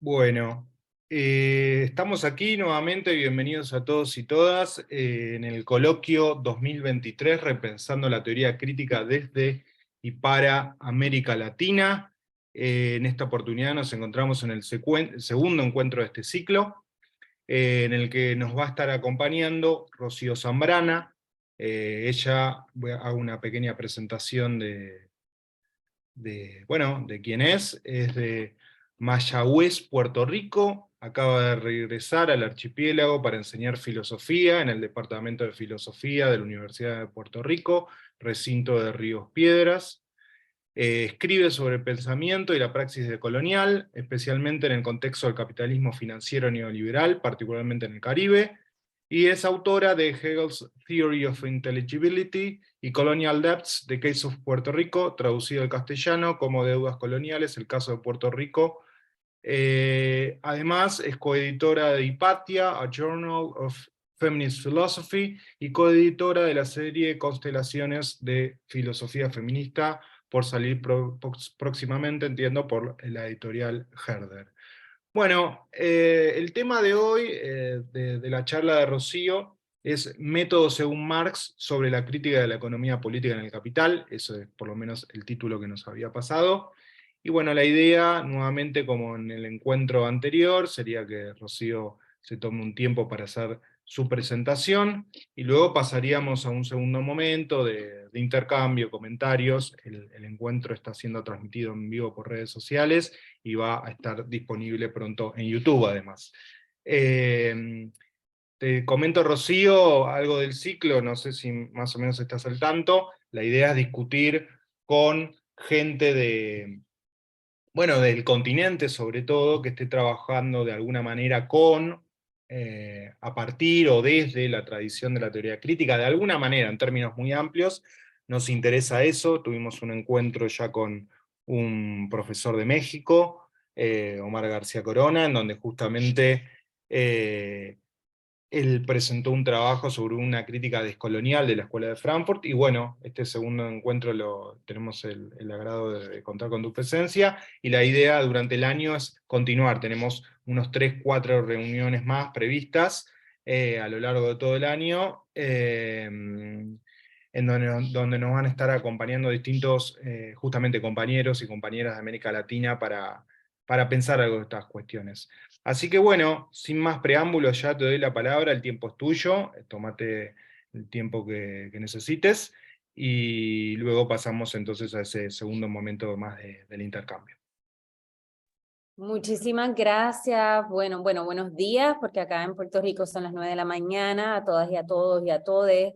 Bueno, estamos aquí nuevamente, bienvenidos a todos y todas, en el coloquio 2023, repensando la teoría crítica desde y para América Latina. En esta oportunidad nos encontramos en el segundo encuentro de este ciclo, en el que nos va a estar acompañando Rocío Zambrana. Ella, hago una pequeña presentación de quién es de Mayagüez, Puerto Rico, acaba de regresar al archipiélago para enseñar filosofía en el Departamento de Filosofía de la Universidad de Puerto Rico, recinto de Ríos Piedras. Escribe sobre el pensamiento y la praxis decolonial, especialmente en el contexto del capitalismo financiero neoliberal, particularmente en el Caribe, y es autora de Hegel's Theory of Intelligibility y Colonial Debts, The Case of Puerto Rico, traducido al castellano como Deudas coloniales, el caso de Puerto Rico. Además, es coeditora de Hipatia, A Journal of Feminist Philosophy, y coeditora de la serie Constelaciones de Filosofía Feminista, por salir próximamente, entiendo, por la editorial Herder. Bueno, el tema de hoy, de la charla de Rocío, es Método según Marx sobre la crítica de la economía política en el capital. Eso es por lo menos el título que nos había pasado. Y bueno, la idea, nuevamente como en el encuentro anterior, sería que Rocío se tome un tiempo para hacer su presentación, y luego pasaríamos a un segundo momento de intercambio, comentarios. El encuentro está siendo transmitido en vivo por redes sociales, y va a estar disponible pronto en YouTube además. Te comento, Rocío, algo del ciclo, no sé si más o menos estás al tanto. La idea es discutir con gente del continente sobre todo, que esté trabajando de alguna manera a partir o desde la tradición de la teoría crítica, de alguna manera, en términos muy amplios. Nos interesa eso. Tuvimos un encuentro ya con un profesor de México, Omar García Corona, en donde justamente él presentó un trabajo sobre una crítica descolonial de la Escuela de Frankfurt, y bueno, este segundo encuentro tenemos el agrado de contar con tu presencia, y la idea durante el año es continuar. Tenemos unos 3, 4 reuniones más previstas a lo largo de todo el año, en donde nos van a estar acompañando distintos, justamente, compañeros y compañeras de América Latina para pensar algo de estas cuestiones. Así que bueno, sin más preámbulos, ya te doy la palabra, el tiempo es tuyo, tómate el tiempo que necesites, y luego pasamos entonces a ese segundo momento más del intercambio. Muchísimas gracias. Bueno, buenos días, porque acá en Puerto Rico son las 9 de la mañana, a todas y a todos y a todes.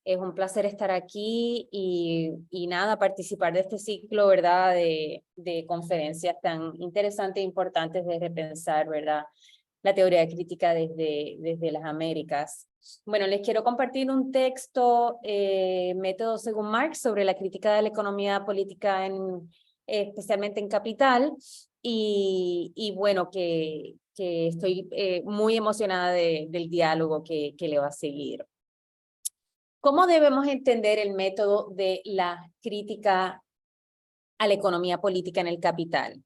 Es un placer estar aquí y nada, participar de este ciclo, ¿verdad? De conferencias tan interesantes e importantes de repensar, ¿verdad? La teoría crítica desde las Américas. Bueno, les quiero compartir un texto, Método según Marx, sobre la crítica de la economía política especialmente en Capital. Y bueno, que estoy muy emocionada del diálogo que le va a seguir. ¿Cómo debemos entender el método de la crítica a la economía política en el capital?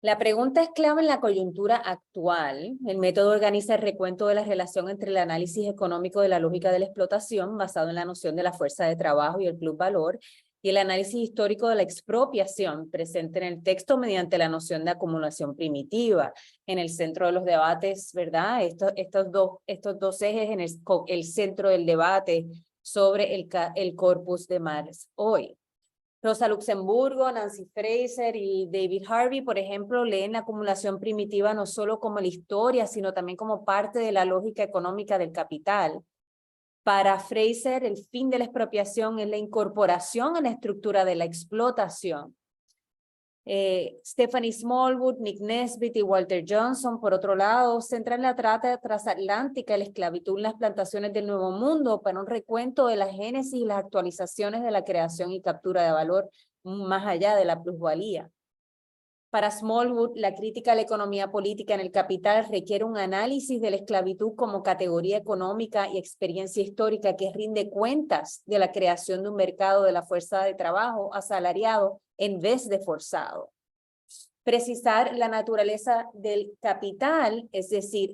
La pregunta es clave en la coyuntura actual. El método organiza el recuento de la relación entre el análisis económico de la lógica de la explotación, basado en la noción de la fuerza de trabajo y el plusvalor, y el análisis histórico de la expropiación, presente en el texto mediante la noción de acumulación primitiva. En el centro de los debates, ¿verdad? Estos dos ejes en el centro del debate sobre el corpus de Marx hoy. Rosa Luxemburgo, Nancy Fraser y David Harvey, por ejemplo, leen la acumulación primitiva no solo como la historia, sino también como parte de la lógica económica del capital. Para Fraser, el fin de la expropiación es la incorporación en la estructura de la explotación. Stephanie Smallwood, Nick Nesbitt y Walter Johnson, por otro lado, centran la trata transatlántica y la esclavitud en las plantaciones del Nuevo Mundo para un recuento de la génesis y las actualizaciones de la creación y captura de valor más allá de la plusvalía. Para Smallwood, la crítica a la economía política en el capital requiere un análisis de la esclavitud como categoría económica y experiencia histórica que rinde cuentas de la creación de un mercado de la fuerza de trabajo asalariado en vez de forzado. precisar la naturaleza del capital, es decir,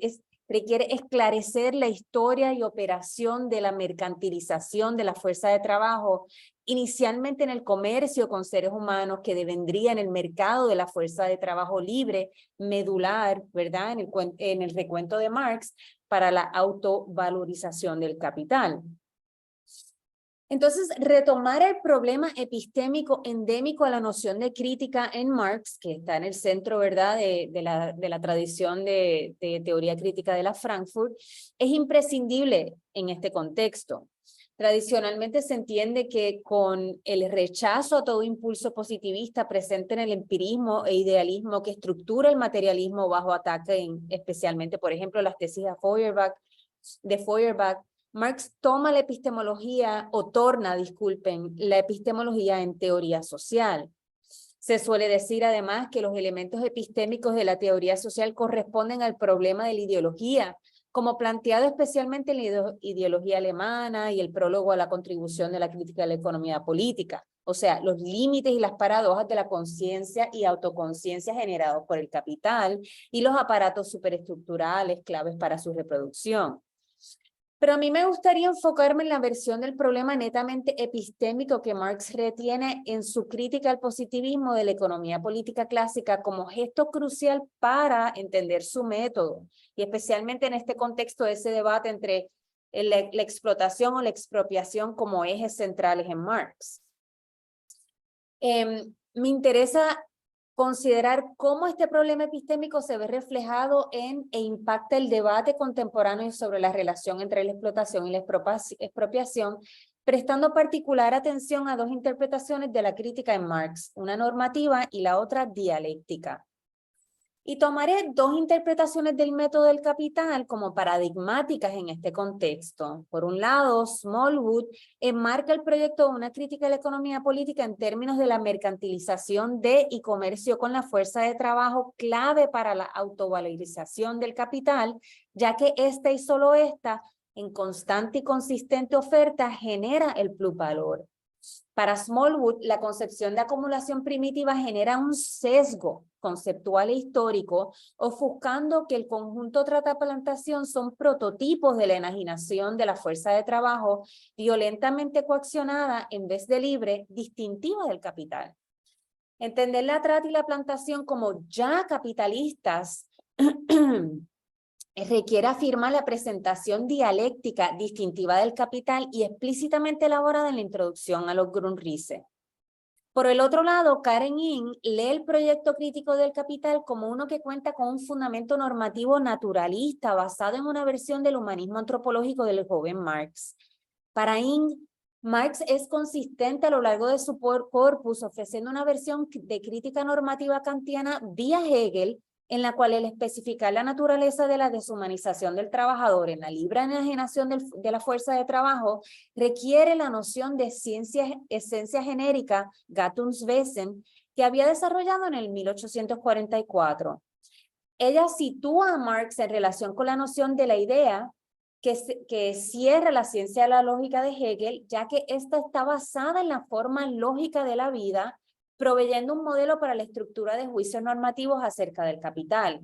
requiere esclarecer la historia y operación de la mercantilización de la fuerza de trabajo, inicialmente en el comercio con seres humanos, que devendría en el mercado de la fuerza de trabajo libre, medular, ¿verdad? En el recuento de Marx, para la autovalorización del capital. Entonces, retomar el problema epistémico endémico a la noción de crítica en Marx, que está en el centro, ¿verdad?, de la tradición de teoría crítica de la Frankfurt, es imprescindible en este contexto. Tradicionalmente se entiende que con el rechazo a todo impulso positivista presente en el empirismo e idealismo que estructura el materialismo bajo ataque, especialmente, por ejemplo, las tesis de Feuerbach, Marx toma la epistemología, o torna, disculpen, la epistemología en teoría social. Se suele decir además que los elementos epistémicos de la teoría social corresponden al problema de la ideología, como planteado especialmente en la ideología alemana y el prólogo a la contribución de la crítica de la economía política. O sea, los límites y las paradojas de la conciencia y autoconciencia generados por el capital y los aparatos superestructurales claves para su reproducción. Pero a mí me gustaría enfocarme en la versión del problema netamente epistémico que Marx retiene en su crítica al positivismo de la economía política clásica como gesto crucial para entender su método, y especialmente en este contexto de ese debate entre la explotación o la expropiación como ejes centrales en Marx. Me interesa considerar cómo este problema epistémico se ve reflejado e impacta el debate contemporáneo sobre la relación entre la explotación y la expropiación, prestando particular atención a dos interpretaciones de la crítica en Marx, una normativa y la otra dialéctica. Y tomaré dos interpretaciones del método del capital como paradigmáticas en este contexto. Por un lado, Smallwood enmarca el proyecto de una crítica de la economía política en términos de la mercantilización de y comercio con la fuerza de trabajo, clave para la autovalorización del capital, ya que esta y solo esta, en constante y consistente oferta, genera el plusvalor. Para Smallwood, la concepción de acumulación primitiva genera un sesgo conceptual e histórico, ofuscando que el conjunto trata-plantación son prototipos de la enajenación de la fuerza de trabajo violentamente coaccionada en vez de libre, distintiva del capital. Entender la trata y la plantación como ya capitalistas requiere afirmar la presentación dialéctica distintiva del capital y explícitamente elaborada en la introducción a los Grundrisse. Por el otro lado, Karen Ing lee el proyecto crítico del capital como uno que cuenta con un fundamento normativo naturalista basado en una versión del humanismo antropológico del joven Marx. Para Ing, Marx es consistente a lo largo de su corpus, ofreciendo una versión de crítica normativa kantiana vía Hegel, en la cual el especificar la naturaleza de la deshumanización del trabajador en la libre enajenación de la fuerza de trabajo requiere la noción de esencia genérica, Gattungswesen, que había desarrollado en el 1844. Ella sitúa a Marx en relación con la noción de la idea que cierra la ciencia de la lógica de Hegel, ya que esta está basada en la forma lógica de la vida, proveyendo un modelo para la estructura de juicios normativos acerca del capital.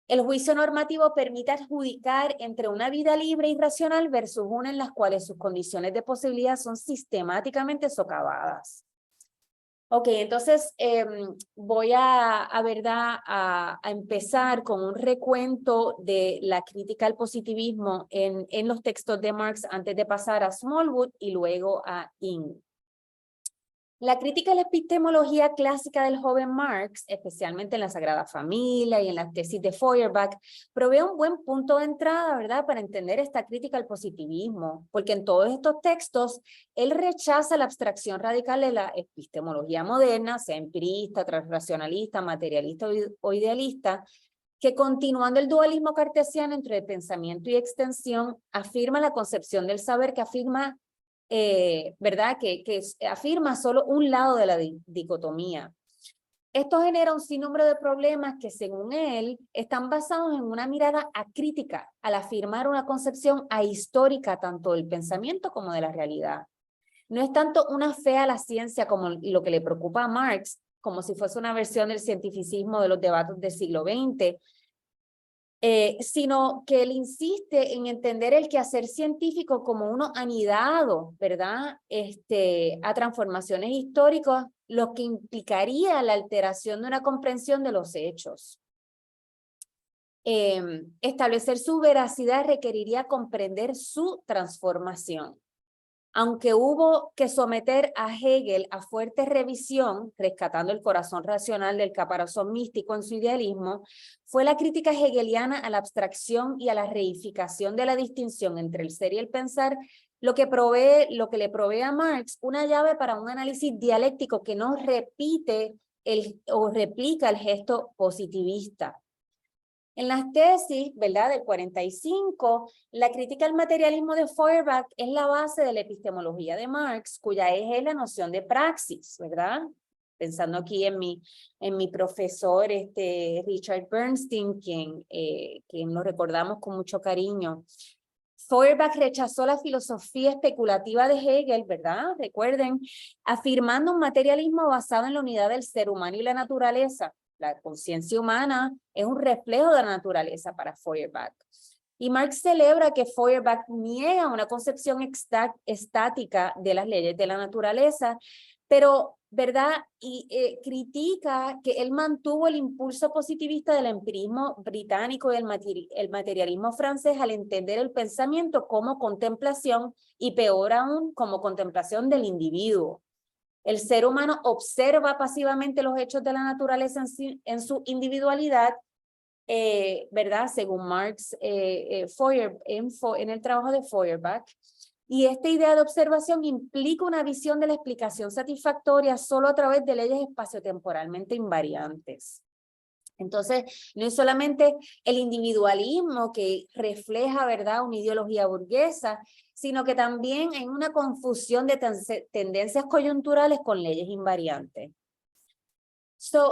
El juicio normativo permite adjudicar entre una vida libre y racional versus una en las cuales sus condiciones de posibilidad son sistemáticamente socavadas. Ok, entonces voy a empezar con un recuento de la crítica al positivismo en los textos de Marx antes de pasar a Smallwood y luego a Ing. La crítica a la epistemología clásica del joven Marx, especialmente en la Sagrada Familia y en las tesis de Feuerbach, provee un buen punto de entrada, ¿verdad?, para entender esta crítica al positivismo, porque en todos estos textos él rechaza la abstracción radical de la epistemología moderna, sea empirista, transracionalista, materialista o idealista, que continuando el dualismo cartesiano entre pensamiento y extensión, afirma la concepción del saber que afirma ¿verdad? Que afirma solo un lado de la dicotomía. Esto genera un sinnúmero de problemas que, según él, están basados en una mirada acrítica al afirmar una concepción ahistórica tanto del pensamiento como de la realidad. No es tanto una fe a la ciencia como lo que le preocupa a Marx, como si fuese una versión del cientificismo de los debates del siglo XX, sino que él insiste en entender el quehacer científico como uno anidado, ¿verdad? A transformaciones históricas, lo que implicaría la alteración de una comprensión de los hechos. Establecer su veracidad requeriría comprender su transformación. Aunque hubo que someter a Hegel a fuerte revisión, rescatando el corazón racional del caparazón místico en su idealismo, fue la crítica hegeliana a la abstracción y a la reificación de la distinción entre el ser y el pensar lo que le provee a Marx una llave para un análisis dialéctico que no repite o replica el gesto positivista. En las tesis, ¿verdad?, del 45, la crítica al materialismo de Feuerbach es la base de la epistemología de Marx, cuya eje es la noción de praxis, ¿verdad? Pensando aquí en mi profesor Richard Bernstein, quien lo recordamos con mucho cariño. Feuerbach rechazó la filosofía especulativa de Hegel, ¿verdad? Recuerden, afirmando un materialismo basado en la unidad del ser humano y la naturaleza. La conciencia humana es un reflejo de la naturaleza para Feuerbach. Y Marx celebra que Feuerbach niega una concepción estática de las leyes de la naturaleza, pero, ¿verdad? Y critica que él mantuvo el impulso positivista del empirismo británico y el materialismo francés al entender el pensamiento como contemplación y peor aún como contemplación del individuo. El ser humano observa pasivamente los hechos de la naturaleza en su individualidad, ¿verdad? Según Marx, en el trabajo de Feuerbach. Y esta idea de observación implica una visión de la explicación satisfactoria solo a través de leyes espaciotemporalmente invariantes. Entonces, no es solamente el individualismo que refleja, ¿verdad?, una ideología burguesa, sino que también hay una confusión de tendencias coyunturales con leyes invariantes.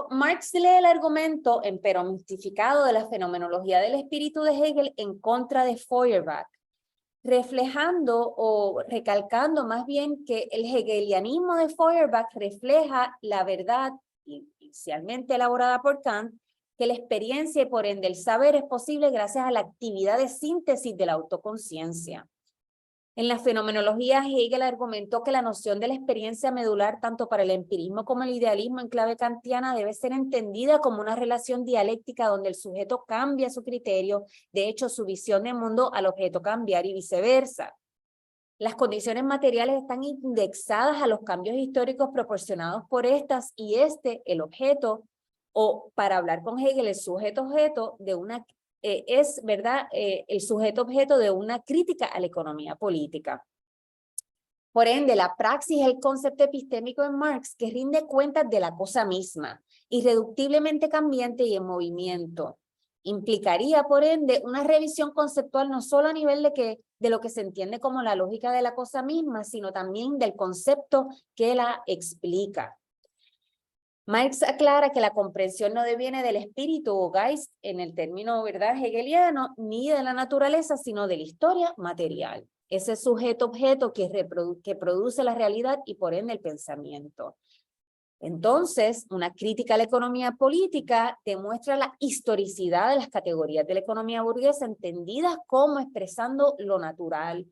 Marx lee el argumento emperomistificado de la fenomenología del espíritu de Hegel en contra de Feuerbach, reflejando o recalcando más bien que el hegelianismo de Feuerbach refleja la verdad inicialmente elaborada por Kant, que la experiencia y por ende el saber es posible gracias a la actividad de síntesis de la autoconciencia. En la fenomenología, Hegel argumentó que la noción de la experiencia medular, tanto para el empirismo como el idealismo en clave kantiana, debe ser entendida como una relación dialéctica donde el sujeto cambia su criterio, de hecho su visión del mundo al objeto cambiar y viceversa. Las condiciones materiales están indexadas a los cambios históricos proporcionados por estas y el objeto, o para hablar con Hegel, el sujeto-objeto de una es, ¿verdad?, el sujeto objeto de una crítica a la economía política. Por ende, la praxis es el concepto epistémico en Marx que rinde cuentas de la cosa misma, irreductiblemente cambiante y en movimiento. Implicaría, por ende, una revisión conceptual no solo a nivel de lo que se entiende como la lógica de la cosa misma, sino también del concepto que la explica. Marx aclara que la comprensión no deviene del espíritu o Geist en el término, ¿verdad?, hegeliano, ni de la naturaleza, sino de la historia material. Ese sujeto-objeto que produce la realidad y por ende el pensamiento. Entonces, una crítica a la economía política demuestra la historicidad de las categorías de la economía burguesa entendidas como expresando lo natural,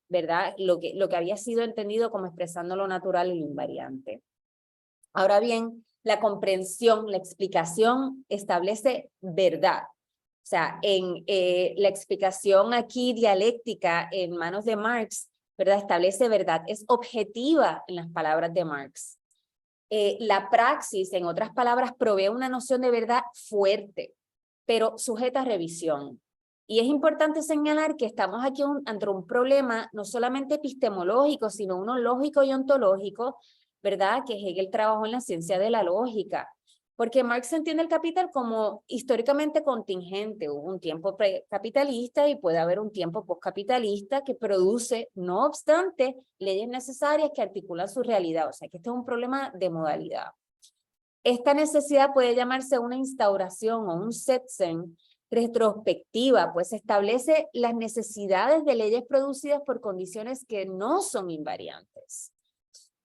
¿verdad?, lo que había sido entendido como expresando lo natural y lo invariante. Ahora bien, la comprensión, la explicación establece verdad. O sea, en la explicación aquí dialéctica en manos de Marx, ¿verdad?, establece verdad, es objetiva en las palabras de Marx. La praxis, en otras palabras, provee una noción de verdad fuerte, pero sujeta a revisión. Y es importante señalar que estamos aquí ante un problema no solamente epistemológico, sino uno lógico y ontológico, ¿verdad?, que Hegel trabajó en la ciencia de la lógica, porque Marx entiende el capital como históricamente contingente. Hubo un tiempo precapitalista y puede haber un tiempo postcapitalista que produce, no obstante, leyes necesarias que articulan su realidad. O sea que este es un problema de modalidad. Esta necesidad puede llamarse una instauración o un setzen retrospectiva, pues establece las necesidades de leyes producidas por condiciones que no son invariantes.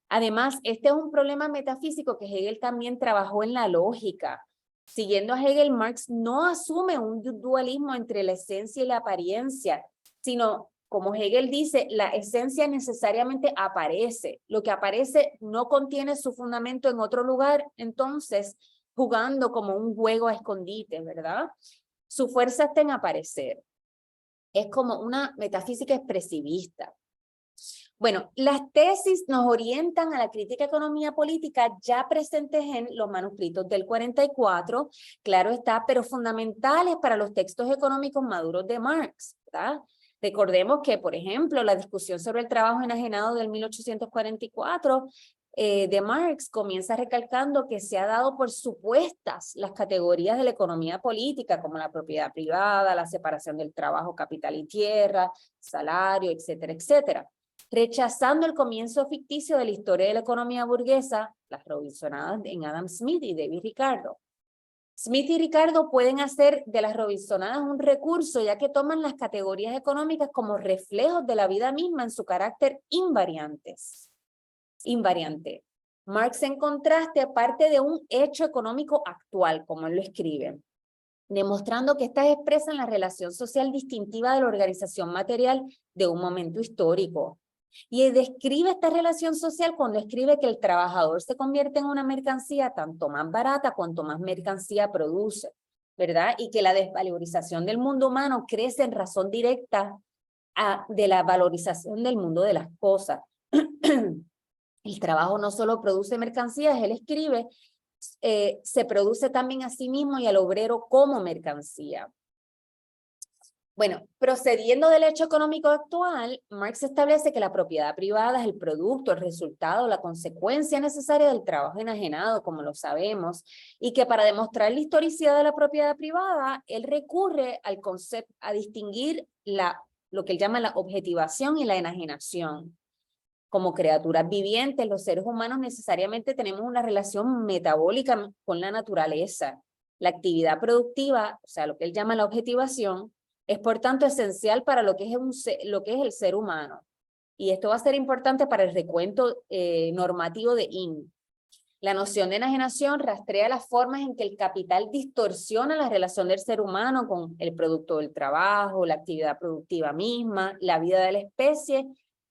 Además, este es un problema metafísico que Hegel también trabajó en la lógica. Siguiendo a Hegel, Marx no asume un dualismo entre la esencia y la apariencia, sino, como Hegel dice, la esencia necesariamente aparece. Lo que aparece no contiene su fundamento en otro lugar, entonces, jugando como un juego a escondite, ¿verdad? Su fuerza está en aparecer. Es como una metafísica expresivista. Bueno, las tesis nos orientan a la crítica de economía política ya presentes en los manuscritos del 44, claro está, pero fundamentales para los textos económicos maduros de Marx, ¿verdad? Recordemos que, por ejemplo, la discusión sobre el trabajo enajenado del 1844 de Marx comienza recalcando que se ha dado por supuestas las categorías de la economía política, como la propiedad privada, la separación del trabajo, capital y tierra, salario, etcétera, etcétera, rechazando el comienzo ficticio de la historia de la economía burguesa, las Robinsonadas en Adam Smith y David Ricardo. Smith y Ricardo pueden hacer de las Robinsonadas un recurso, ya que toman las categorías económicas como reflejos de la vida misma en su carácter invariante. Marx, en contraste, parte de un hecho económico actual, como él lo escribe, demostrando que estas expresan la relación social distintiva de la organización material de un momento histórico. Y describe esta relación social cuando escribe que el trabajador se convierte en una mercancía tanto más barata cuanto más mercancía produce, ¿verdad? Y que la desvalorización del mundo humano crece en razón directa de la valorización del mundo de las cosas. El trabajo no solo produce mercancías, él escribe, se produce también a sí mismo y al obrero como mercancía. Bueno, procediendo del hecho económico actual, Marx establece que la propiedad privada es el producto, el resultado, la consecuencia necesaria del trabajo enajenado, como lo sabemos, y que para demostrar la historicidad de la propiedad privada, él recurre al concepto, a distinguir lo que él llama la objetivación y la enajenación. Como criaturas vivientes, los seres humanos necesariamente tenemos una relación metabólica con la naturaleza. La actividad productiva, o sea, lo que él llama la objetivación, es por tanto esencial para lo que es el ser humano. Y esto va a ser importante para el recuento normativo de IN. La noción de enajenación rastrea las formas en que el capital distorsiona la relación del ser humano con el producto del trabajo, la actividad productiva misma, la vida de la especie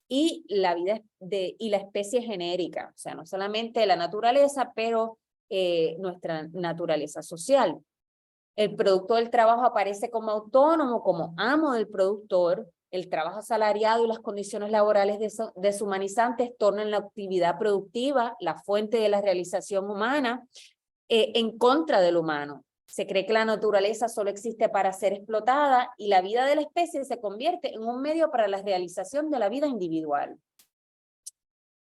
y la especie genérica. O sea, no solamente la naturaleza, pero nuestra naturaleza social. El producto del trabajo aparece como autónomo, como amo del productor. El trabajo asalariado y las condiciones laborales deshumanizantes tornan la actividad productiva, la fuente de la realización humana, en contra del humano. Se cree que la naturaleza solo existe para ser explotada y la vida de la especie se convierte en un medio para la realización de la vida individual.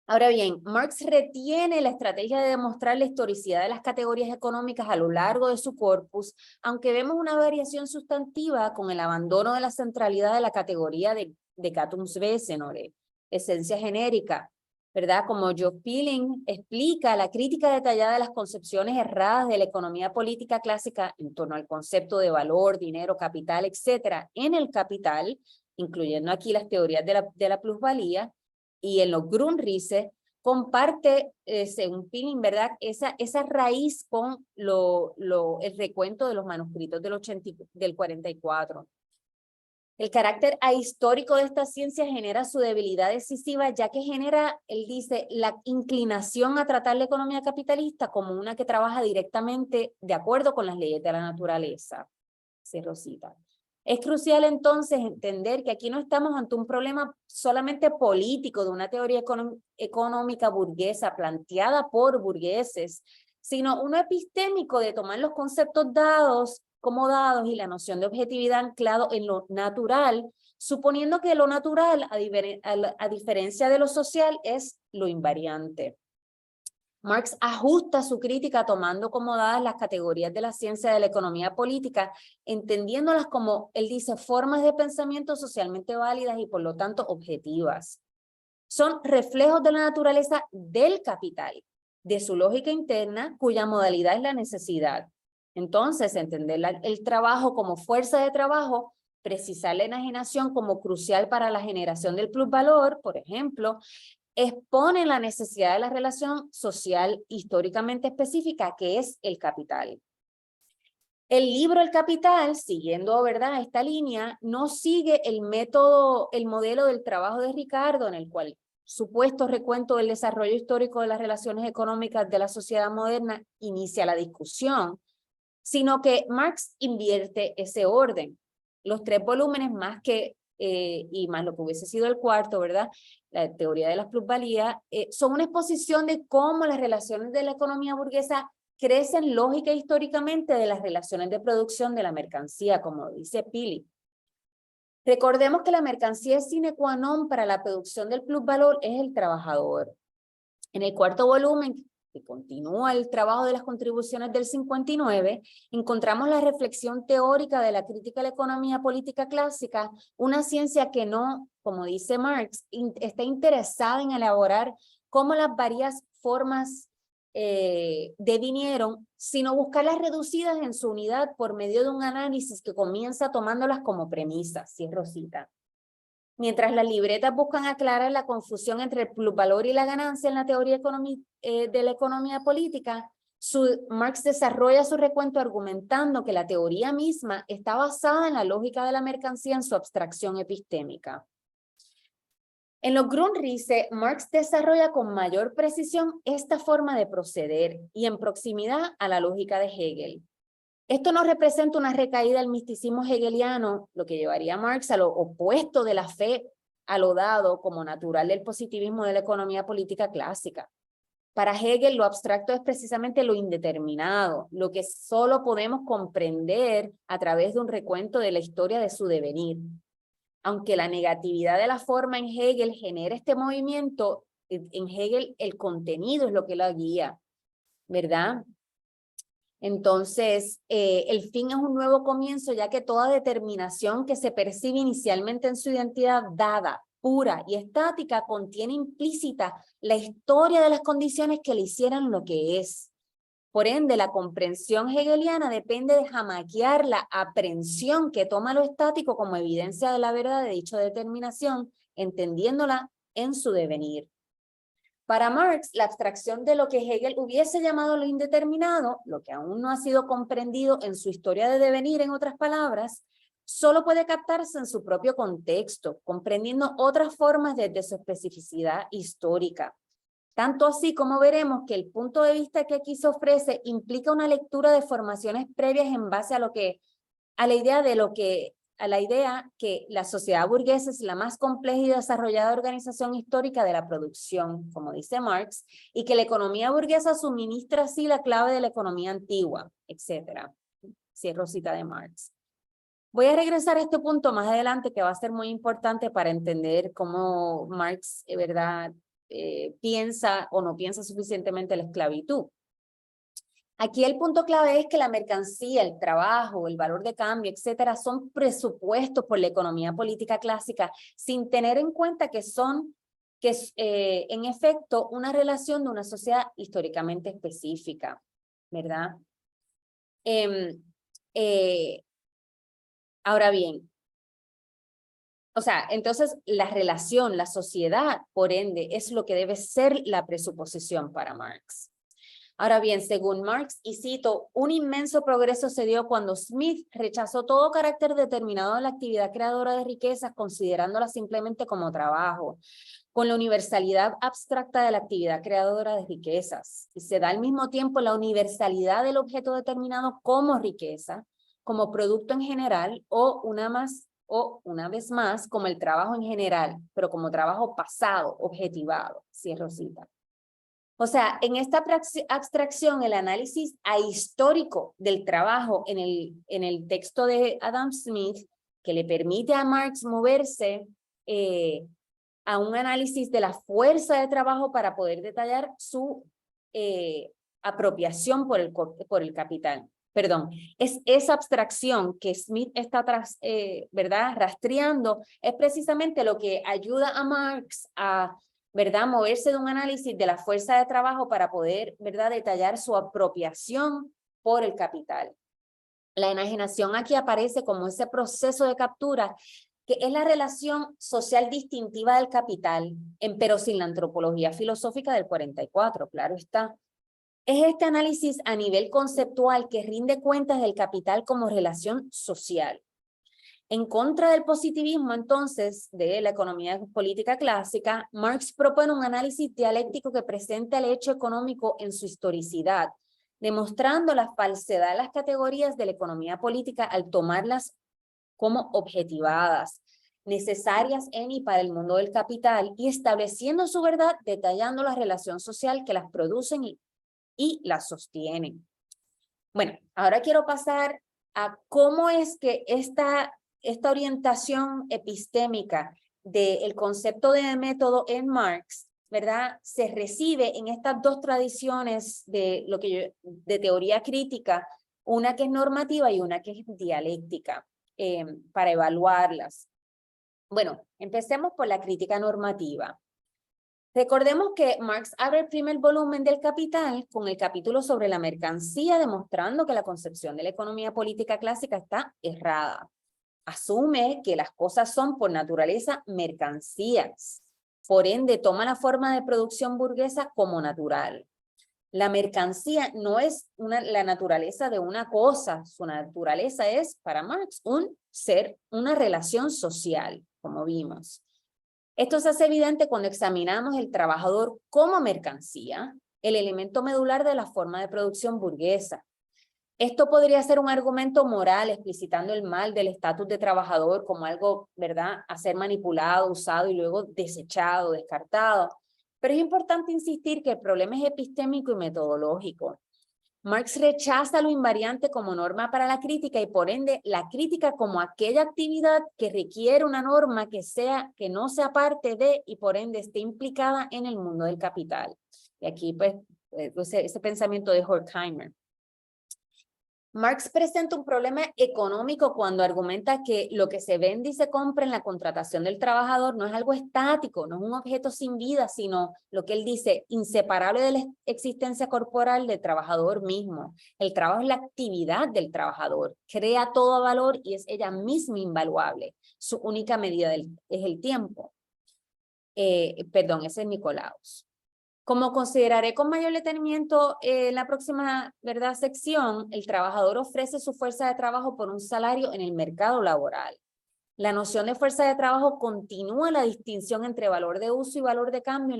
Ahora bien, Marx retiene la estrategia de demostrar la historicidad de las categorías económicas a lo largo de su corpus, aunque vemos una variación sustantiva con el abandono de la centralidad de la categoría de Gattungswesen o de esencia genérica, ¿verdad? Como Joe Pilling explica, la crítica detallada de las concepciones erradas de la economía política clásica en torno al concepto de valor, dinero, capital, etcétera, en el capital, incluyendo aquí las teorías de la plusvalía, y en los Grundrisse, comparte, según Pilling, ¿verdad?, esa raíz con el recuento de los manuscritos del 44. El carácter ahistórico de esta ciencia genera su debilidad decisiva, ya que genera, él dice, la inclinación a tratar la economía capitalista como una que trabaja directamente de acuerdo con las leyes de la naturaleza. Cierro cita. Es crucial entonces entender que aquí no estamos ante un problema solamente político de una teoría económica burguesa planteada por burgueses, sino uno epistémico de tomar los conceptos dados como dados y la noción de objetividad anclado en lo natural, suponiendo que lo natural, a diferencia de lo social, es lo invariante. Marx ajusta su crítica tomando como dadas las categorías de la ciencia de la economía política, entendiéndolas como, él dice, formas de pensamiento socialmente válidas y por lo tanto objetivas. Son reflejos de la naturaleza del capital, de su lógica interna, cuya modalidad es la necesidad. Entonces, entender el trabajo como fuerza de trabajo, precisar la enajenación como crucial para la generación del plusvalor, por ejemplo, exponen la necesidad de la relación social históricamente específica, que es el capital. El libro El Capital, siguiendo, ¿verdad?, esta línea, no sigue el modelo del trabajo de Ricardo, en el cual supuesto recuento del desarrollo histórico de las relaciones económicas de la sociedad moderna inicia la discusión, sino que Marx invierte ese orden. Los 3 volúmenes y más lo que hubiese sido el cuarto, ¿verdad?, la teoría de las plusvalías, son una exposición de cómo las relaciones de la economía burguesa crecen lógica e históricamente de las relaciones de producción de la mercancía, como dice Pili. Recordemos que la mercancía es sine qua non para la producción del plusvalor, es el trabajador. En el cuarto volumen, que continúa el trabajo de las contribuciones del 59, encontramos la reflexión teórica de la crítica a la economía política clásica, una ciencia que no, como dice Marx, está interesada en elaborar cómo las varias formas devinieron, sino buscarlas reducidas en su unidad por medio de un análisis que comienza tomándolas como premisas, si es Rosita. Mientras las libretas buscan aclarar la confusión entre el plusvalor y la ganancia en la teoría de la economía política, Marx desarrolla su recuento argumentando que la teoría misma está basada en la lógica de la mercancía en su abstracción epistémica. En los Grundrisse, Marx desarrolla con mayor precisión esta forma de proceder y en proximidad a la lógica de Hegel. Esto no representa una recaída del misticismo hegeliano, lo que llevaría a Marx a lo opuesto de la fe a lo dado como natural del positivismo de la economía política clásica. Para Hegel, lo abstracto es precisamente lo indeterminado, lo que solo podemos comprender a través de un recuento de la historia de su devenir. Aunque la negatividad de la forma en Hegel genera este movimiento, en Hegel el contenido es lo que la guía, ¿verdad? Entonces, el fin es un nuevo comienzo, ya que toda determinación que se percibe inicialmente en su identidad dada, pura y estática, contiene implícita la historia de las condiciones que le hicieran lo que es. Por ende, la comprensión hegeliana depende de jamaquear la aprehensión que toma lo estático como evidencia de la verdad de dicha determinación, entendiéndola en su devenir. Para Marx, la abstracción de lo que Hegel hubiese llamado lo indeterminado, lo que aún no ha sido comprendido en su historia de devenir, en otras palabras, solo puede captarse en su propio contexto, comprendiendo otras formas desde su especificidad histórica. Tanto así como veremos que el punto de vista que aquí se ofrece implica una lectura de formaciones previas en base a la idea que la sociedad burguesa es la más compleja y desarrollada organización histórica de la producción, como dice Marx, y que la economía burguesa suministra así la clave de la economía antigua, etc. Cierro cita de Marx. Voy a regresar a este punto más adelante, que va a ser muy importante para entender cómo Marx, ¿verdad?, piensa o no piensa suficientemente la esclavitud. Aquí el punto clave es que la mercancía, el trabajo, el valor de cambio, etcétera, son presupuestos por la economía política clásica, sin tener en cuenta que son, en efecto, una relación de una sociedad históricamente específica, ¿verdad? Ahora bien, o sea, entonces la relación, la sociedad, por ende, es lo que debe ser la presuposición para Marx. Ahora bien, según Marx, y cito, un inmenso progreso se dio cuando Smith rechazó todo carácter determinado de la actividad creadora de riquezas, considerándola simplemente como trabajo, con la universalidad abstracta de la actividad creadora de riquezas. Y se da al mismo tiempo la universalidad del objeto determinado como riqueza, como producto en general, o una vez más, como el trabajo en general, pero como trabajo pasado, objetivado, cierro cita. O sea, en esta abstracción, el análisis ahistórico del trabajo en el texto de Adam Smith, que le permite a Marx moverse a un análisis de la fuerza de trabajo para poder detallar su apropiación por el capital. Perdón, es esa abstracción que Smith está ¿verdad?, rastreando, es precisamente lo que ayuda a Marx a, ¿verdad?, moverse de un análisis de la fuerza de trabajo para poder, ¿verdad?, detallar su apropiación por el capital. La enajenación aquí aparece como ese proceso de captura que es la relación social distintiva del capital, pero sin la antropología filosófica del 44, claro está. Es este análisis a nivel conceptual que rinde cuentas del capital como relación social. En contra del positivismo, entonces, de la economía política clásica, Marx propone un análisis dialéctico que presenta el hecho económico en su historicidad, demostrando la falsedad de las categorías de la economía política al tomarlas como objetivadas, necesarias en y para el mundo del capital, y estableciendo su verdad, detallando la relación social que las producen y las sostienen. Bueno, ahora quiero pasar a cómo es que esta orientación epistémica del concepto de método en Marx, ¿verdad?, se recibe en estas dos tradiciones de de teoría crítica, una que es normativa y una que es dialéctica, para evaluarlas. Bueno, empecemos por la crítica normativa. Recordemos que Marx abre el primer volumen del Capital con el capítulo sobre la mercancía, demostrando que la concepción de la economía política clásica está errada. Asume que las cosas son por naturaleza mercancías. Por ende, toma la forma de producción burguesa como natural. La mercancía no es la naturaleza de una cosa, su naturaleza es, para Marx, un ser, una relación social, como vimos. Esto se hace evidente cuando examinamos el trabajador como mercancía, el elemento medular de la forma de producción burguesa. Esto podría ser un argumento moral explicitando el mal del estatus de trabajador como algo, ¿verdad?, a ser manipulado, usado y luego desechado, descartado. Pero es importante insistir que el problema es epistémico y metodológico. Marx rechaza lo invariante como norma para la crítica y por ende la crítica como aquella actividad que requiere una norma que no sea parte de y por ende esté implicada en el mundo del capital. Y aquí pues ese pensamiento de Horkheimer. Marx presenta un problema económico cuando argumenta que lo que se vende y se compra en la contratación del trabajador no es algo estático, no es un objeto sin vida, sino lo que él dice, inseparable de la existencia corporal del trabajador mismo. El trabajo es la actividad del trabajador, crea todo valor y es ella misma invaluable. Su única medida es el tiempo. Perdón, ese es Nicolaus. Como consideraré con mayor detenimiento en la próxima, ¿verdad?, sección, el trabajador ofrece su fuerza de trabajo por un salario en el mercado laboral. La noción de fuerza de trabajo continúa la distinción entre valor de uso y valor de cambio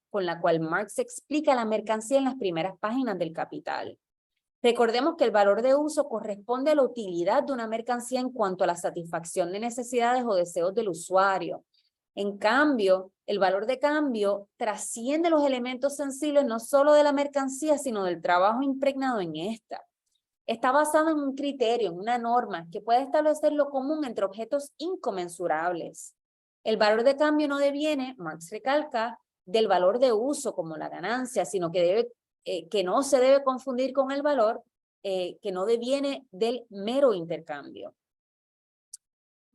con la cual Marx explica la mercancía en las primeras páginas del Capital. Recordemos que el valor de uso corresponde a la utilidad de una mercancía en cuanto a la satisfacción de necesidades o deseos del usuario. En cambio, el valor de cambio trasciende los elementos sensibles no solo de la mercancía, sino del trabajo impregnado en esta. Está basado en un criterio, en una norma que puede establecer lo común entre objetos inconmensurables. El valor de cambio no deviene, Marx recalca, del valor de uso como la ganancia, sino que no se debe confundir con el valor que no deviene del mero intercambio.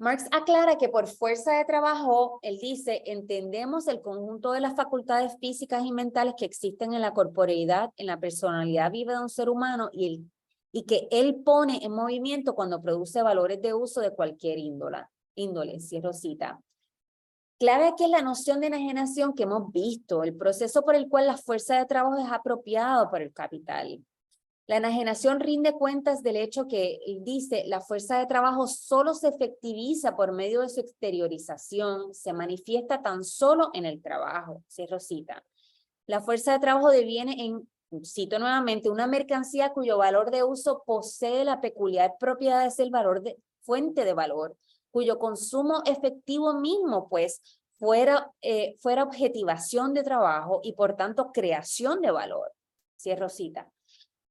Marx aclara que por fuerza de trabajo, él dice, entendemos el conjunto de las facultades físicas y mentales que existen en la corporeidad, en la personalidad viva de un ser humano y que él pone en movimiento cuando produce valores de uso de cualquier índole, cierro cita. Clave aquí es la noción de enajenación que hemos visto, el proceso por el cual la fuerza de trabajo es apropiado por el capital. La enajenación rinde cuentas del hecho que dice la fuerza de trabajo solo se efectiviza por medio de su exteriorización, se manifiesta tan solo en el trabajo, cierro cita. La fuerza de trabajo deviene cito nuevamente, una mercancía cuyo valor de uso posee la peculiar propiedad de ser fuente de valor, cuyo consumo efectivo mismo, pues, fuera objetivación de trabajo y por tanto creación de valor, cierro cita.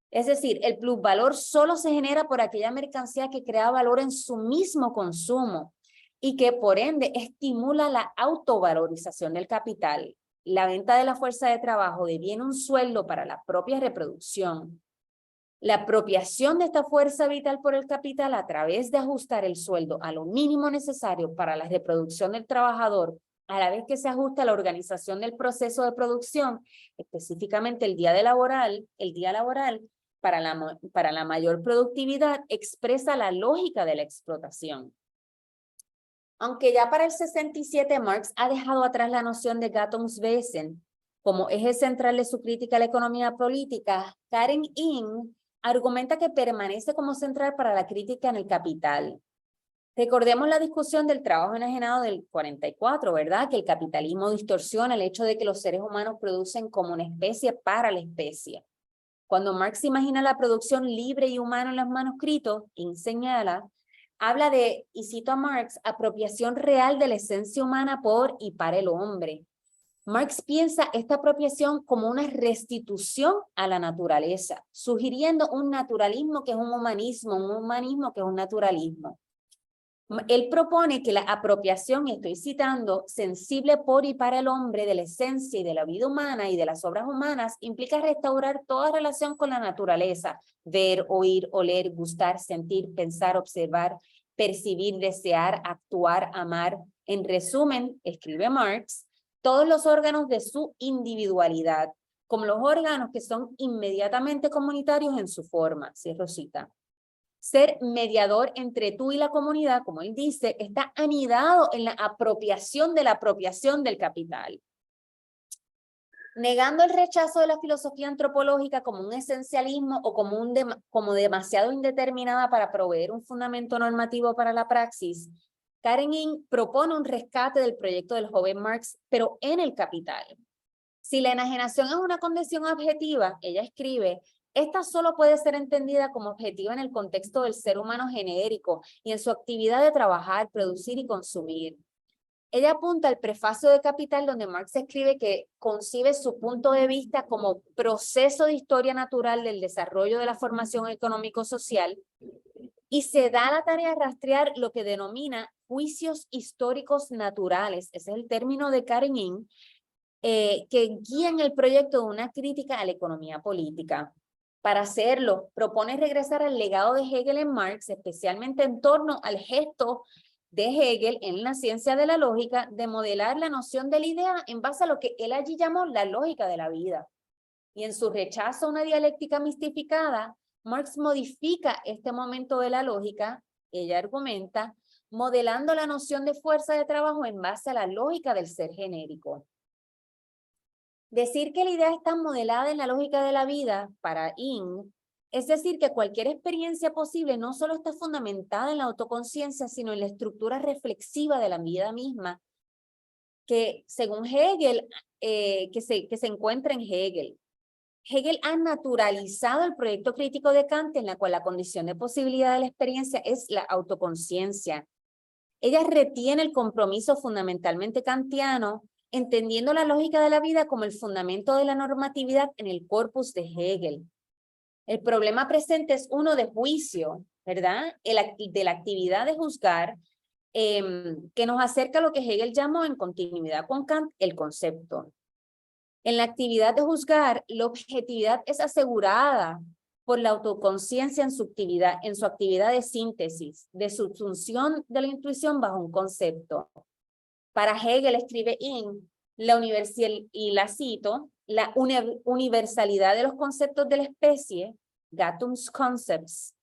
Es decir, el plusvalor solo se genera por aquella mercancía que crea valor en su mismo consumo y que por ende estimula la autovalorización del capital. La venta de la fuerza de trabajo deviene un sueldo para la propia reproducción. La apropiación de esta fuerza vital por el capital a través de ajustar el sueldo a lo mínimo necesario para la reproducción del trabajador, a la vez que se ajusta la organización del proceso de producción, específicamente el día laboral, para la mayor productividad, expresa la lógica de la explotación. Aunque ya para el 67 Marx ha dejado atrás la noción de Gattungswesen como eje central de su crítica a la economía política, Karen Ing argumenta que permanece como central para la crítica en el Capital. Recordemos la discusión del trabajo enajenado del 44, ¿verdad? Que el capitalismo distorsiona el hecho de que los seres humanos producen como una especie para la especie. Cuando Marx imagina la producción libre y humana en los manuscritos, Ing señala, habla de, y cito a Marx, apropiación real de la esencia humana por y para el hombre. Marx piensa esta apropiación como una restitución a la naturaleza, sugiriendo un naturalismo que es un humanismo que es un naturalismo. Él propone que la apropiación, y estoy citando, sensible por y para el hombre de la esencia y de la vida humana y de las obras humanas, implica restaurar toda relación con la naturaleza, ver, oír, oler, gustar, sentir, pensar, observar, percibir, desear, actuar, amar. En resumen, escribe Marx, todos los órganos de su individualidad, como los órganos que son inmediatamente comunitarios en su forma, cierro cita. Ser mediador entre tú y la comunidad, como él dice, está anidado en la apropiación del capital. Negando el rechazo de la filosofía antropológica como un esencialismo o como demasiado indeterminada para proveer un fundamento normativo para la praxis, Karen Ing propone un rescate del proyecto del joven Marx, pero en el Capital. Si la enajenación es una condición objetiva, ella escribe, esta solo puede ser entendida como objetiva en el contexto del ser humano genérico y en su actividad de trabajar, producir y consumir. Ella apunta al prefacio de Capital, donde Marx escribe que concibe su punto de vista como proceso de historia natural del desarrollo de la formación económico-social y se da la tarea de rastrear lo que denomina juicios históricos naturales, ese es el término de Karen Ing, que guían el proyecto de una crítica a la economía política. Para hacerlo, propone regresar al legado de Hegel en Marx, especialmente en torno al gesto de Hegel en la ciencia de la lógica de modelar la noción de la idea en base a lo que él allí llamó la lógica de la vida. Y en su rechazo a una dialéctica mistificada, Marx modifica este momento de la lógica, ella argumenta, modelando la noción de fuerza de trabajo en base a la lógica del ser genérico. Decir que la idea está modelada en la lógica de la vida, para Ing, es decir que cualquier experiencia posible no solo está fundamentada en la autoconciencia, sino en la estructura reflexiva de la vida misma, que según Hegel, que se encuentra en Hegel. Hegel ha naturalizado el proyecto crítico de Kant, en la cual la condición de posibilidad de la experiencia es la autoconciencia. Ella retiene el compromiso fundamentalmente kantiano, entendiendo la lógica de la vida como el fundamento de la normatividad en el corpus de Hegel. El problema presente es uno de juicio, ¿verdad? De la actividad de juzgar, que nos acerca a lo que Hegel llamó en continuidad con Kant el concepto. En la actividad de juzgar, la objetividad es asegurada por la autoconciencia en su actividad de síntesis, de subsunción de la intuición bajo un concepto. Para Hegel, escribe Ing, y la cito, la universalidad de los conceptos de la especie, Gattungskonzepts,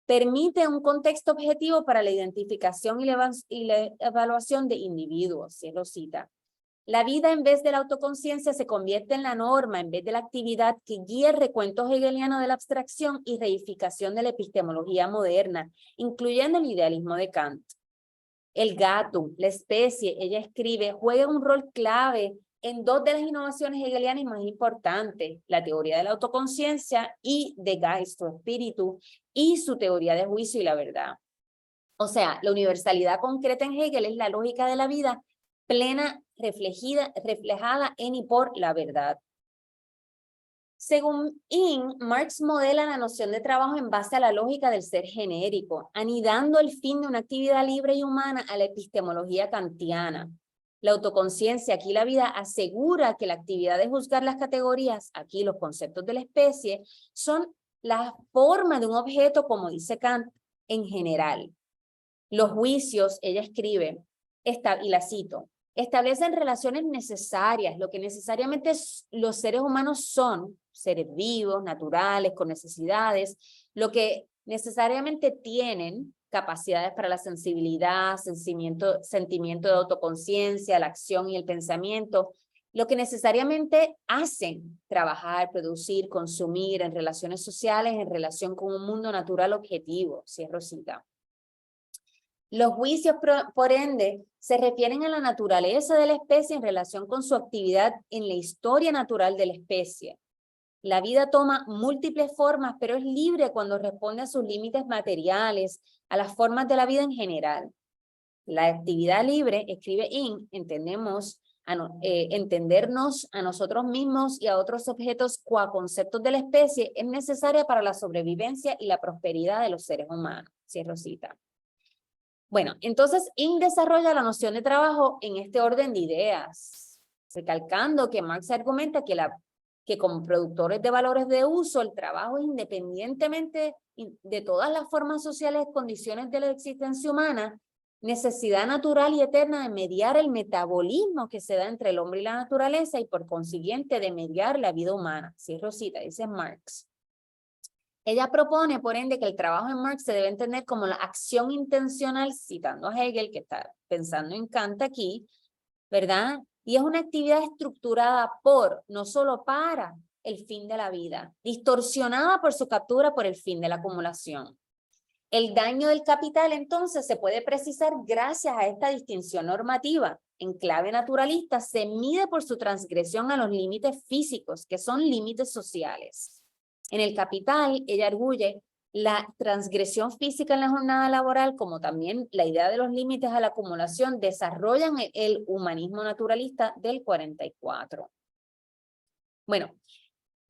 permite un contexto objetivo para la identificación y la evaluación de individuos, se lo cita. La vida en vez de la autoconciencia se convierte en la norma en vez de la actividad que guía el recuento hegeliano de la abstracción y reificación de la epistemología moderna, incluyendo el idealismo de Kant. El gato, la especie, ella escribe, juega un rol clave en dos de las innovaciones hegelianas más importantes, la teoría de la autoconciencia y de Geist o espíritu, y su teoría de juicio y la verdad. O sea, la universalidad concreta en Hegel es la lógica de la vida plena, reflejada en y por la verdad. Según Ing, Marx modela la noción de trabajo en base a la lógica del ser genérico, anidando el fin de una actividad libre y humana a la epistemología kantiana. La autoconciencia, aquí la vida, asegura que la actividad de juzgar las categorías, aquí los conceptos de la especie, son la forma de un objeto, como dice Kant, en general. Los juicios, ella escribe, y la cito, establecen relaciones necesarias, lo que necesariamente los seres humanos son, seres vivos, naturales, con necesidades, lo que necesariamente tienen capacidades para la sensibilidad, sentimiento de autoconciencia, la acción y el pensamiento, lo que necesariamente hacen trabajar, producir, consumir en relaciones sociales, en relación con un mundo natural objetivo, si es Rosita. Los juicios, por ende, se refieren a la naturaleza de la especie en relación con su actividad en la historia natural de la especie. La vida toma múltiples formas, pero es libre cuando responde a sus límites materiales, a las formas de la vida en general. La actividad libre, escribe In, entendernos a nosotros mismos y a otros objetos qua conceptos de la especie es necesaria para la sobrevivencia y la prosperidad de los seres humanos. Cierro cita. Bueno, entonces In desarrolla la noción de trabajo en este orden de ideas, recalcando que Marx argumenta que como productores de valores de uso, el trabajo es independientemente de todas las formas sociales, condiciones de la existencia humana, necesidad natural y eterna de mediar el metabolismo que se da entre el hombre y la naturaleza y por consiguiente de mediar la vida humana. Sí, Rosita, dice Marx. Ella propone, por ende, que el trabajo en Marx se debe entender como la acción intencional, citando a Hegel, que está pensando en Kant aquí, ¿verdad? Y es una actividad estructurada por, no solo para, el fin de la vida, distorsionada por su captura por el fin de la acumulación. El daño del capital, entonces, se puede precisar gracias a esta distinción normativa. En clave naturalista, se mide por su transgresión a los límites físicos, que son límites sociales. En el capital, ella arguye la transgresión física en la jornada laboral, como también la idea de los límites a la acumulación, desarrollan el humanismo naturalista del 44. Bueno,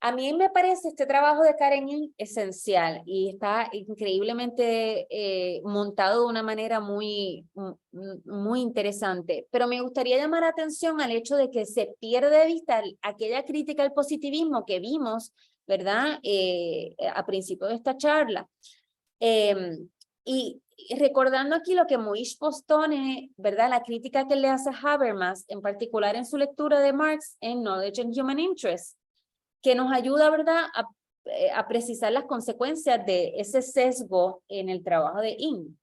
a mí me parece este trabajo de Karen In esencial y está increíblemente montado de una manera muy interesante, pero me gustaría llamar la atención al hecho de que se pierde de vista aquella crítica al positivismo que vimos, ¿verdad? A principio de esta charla. Y recordando aquí lo que Moïse postone, ¿verdad? La crítica que le hace Habermas, en particular en su lectura de Marx en Knowledge and Human Interest, que nos ayuda, ¿verdad?, a precisar las consecuencias de ese sesgo en el trabajo de In.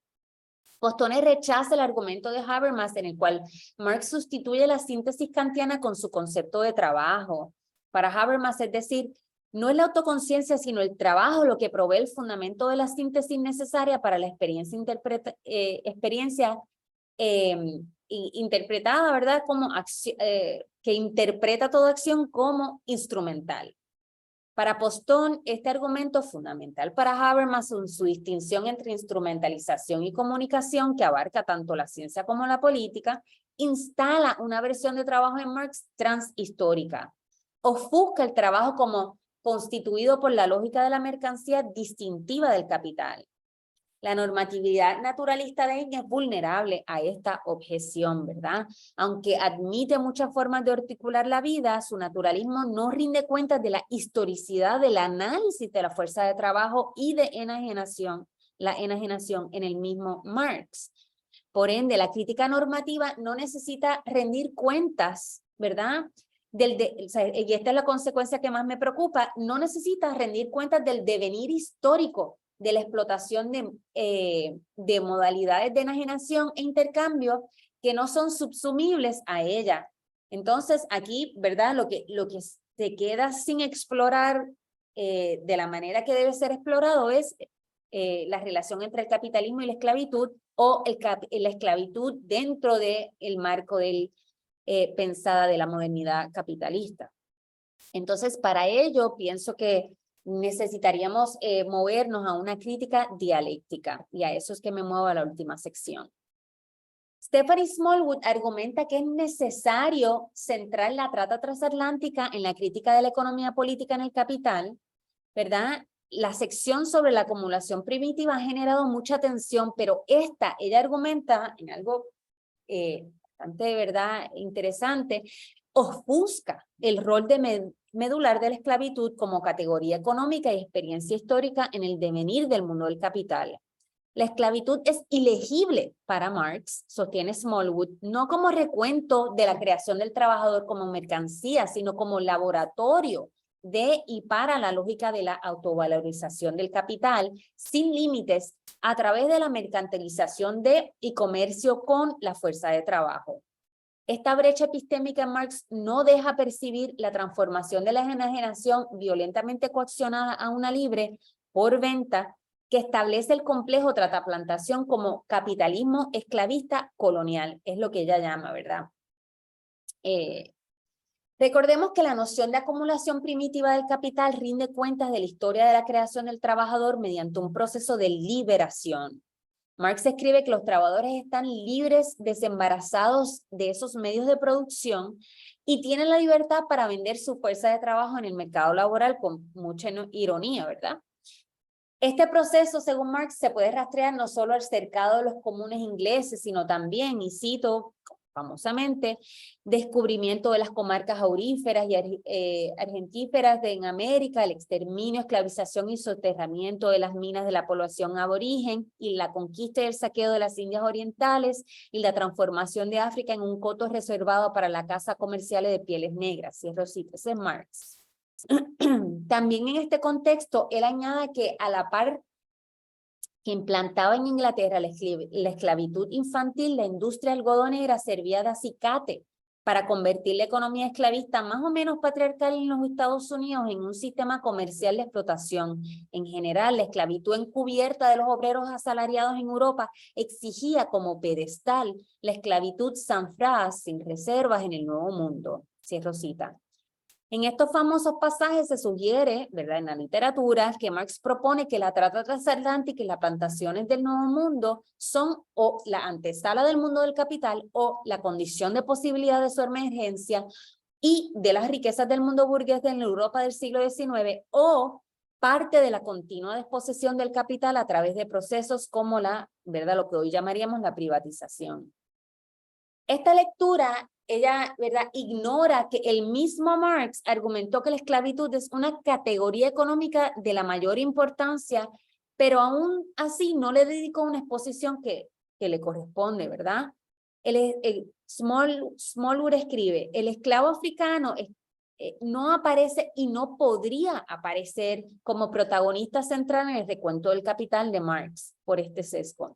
Postone rechaza el argumento de Habermas en el cual Marx sustituye la síntesis kantiana con su concepto de trabajo. Para Habermas, es decir, no es la autoconciencia, sino el trabajo lo que provee el fundamento de la síntesis necesaria para la experiencia interpretada, ¿verdad? Como que interpreta toda acción como instrumental. Para Postone, este argumento fundamental para Habermas en su distinción entre instrumentalización y comunicación, que abarca tanto la ciencia como la política, instala una versión de trabajo en Marx transhistórica. Ofusca el trabajo como constituido por la lógica de la mercancía distintiva del capital. La normatividad naturalista de In es vulnerable a esta objeción, ¿verdad? Aunque admite muchas formas de articular la vida, su naturalismo no rinde cuentas de la historicidad del análisis de la fuerza de trabajo y de la enajenación en el mismo Marx. Por ende, la crítica normativa no necesita rendir cuentas, ¿verdad? Y esta es la consecuencia que más me preocupa, no necesita rendir cuentas del devenir histórico de la explotación de modalidades de enajenación e intercambio que no son subsumibles a ella. Entonces, aquí, ¿verdad? Lo que se queda sin explorar de la manera que debe ser explorado es la relación entre el capitalismo y la esclavitud o la esclavitud dentro del marco pensada de la modernidad capitalista. Entonces, para ello, pienso que necesitaríamos movernos a una crítica dialéctica, y a eso es que me muevo a la última sección. Stephanie Smallwood argumenta que es necesario centrar la trata transatlántica en la crítica de la economía política en el capital, ¿verdad? La sección sobre la acumulación primitiva ha generado mucha tensión, pero ella argumenta en algo bastante, ¿verdad?, interesante, ofusca el rol de medular de la esclavitud como categoría económica y experiencia histórica en el devenir del mundo del capital. La esclavitud es ilegible para Marx, sostiene Smallwood, no como recuento de la creación del trabajador como mercancía, sino como laboratorio de y para la lógica de la autovalorización del capital sin límites a través de la mercantilización de y comercio con la fuerza de trabajo. Esta brecha epistémica en Marx no deja percibir la transformación de la enajenación violentamente coaccionada a una libre por venta que establece el complejo trataplantación como capitalismo esclavista colonial, es lo que ella llama, ¿verdad? Recordemos que la noción de acumulación primitiva del capital rinde cuentas de la historia de la creación del trabajador mediante un proceso de liberación. Marx escribe que los trabajadores están libres, desembarazados de esos medios de producción y tienen la libertad para vender su fuerza de trabajo en el mercado laboral con mucha ironía, ¿verdad? Este proceso, según Marx, se puede rastrear no solo al cercado de los comunes ingleses, sino también, y cito famosamente, descubrimiento de las comarcas auríferas y argentíferas en América, el exterminio, esclavización y soterramiento de las minas de la población aborigen y la conquista y el saqueo de las Indias orientales y la transformación de África en un coto reservado para la caza comercial de pieles negras. Cierro cita, ese es Marx. También en este contexto, él añade que a la par que implantaba en Inglaterra la esclavitud infantil, la industria algodonera servía de acicate para convertir la economía esclavista más o menos patriarcal en los Estados Unidos en un sistema comercial de explotación. En general, la esclavitud encubierta de los obreros asalariados en Europa exigía como pedestal la esclavitud sans phrase, sin reservas en el Nuevo Mundo. Cierro cita. En estos famosos pasajes se sugiere, ¿verdad?, en la literatura, que Marx propone que la trata transatlántica y las plantaciones del Nuevo Mundo son o la antesala del mundo del capital o la condición de posibilidad de su emergencia y de las riquezas del mundo burgués en la Europa del siglo XIX o parte de la continua desposesión del capital a través de procesos como la, ¿verdad?, lo que hoy llamaríamos la privatización. Esta lectura, ella, ¿verdad?, ignora que el mismo Marx argumentó que la esclavitud es una categoría económica de la mayor importancia, pero aún así no le dedicó una exposición que le corresponde, ¿verdad? Smallwood escribe, el esclavo africano no aparece y no podría aparecer como protagonista central en el recuento del capital de Marx por este sesgo.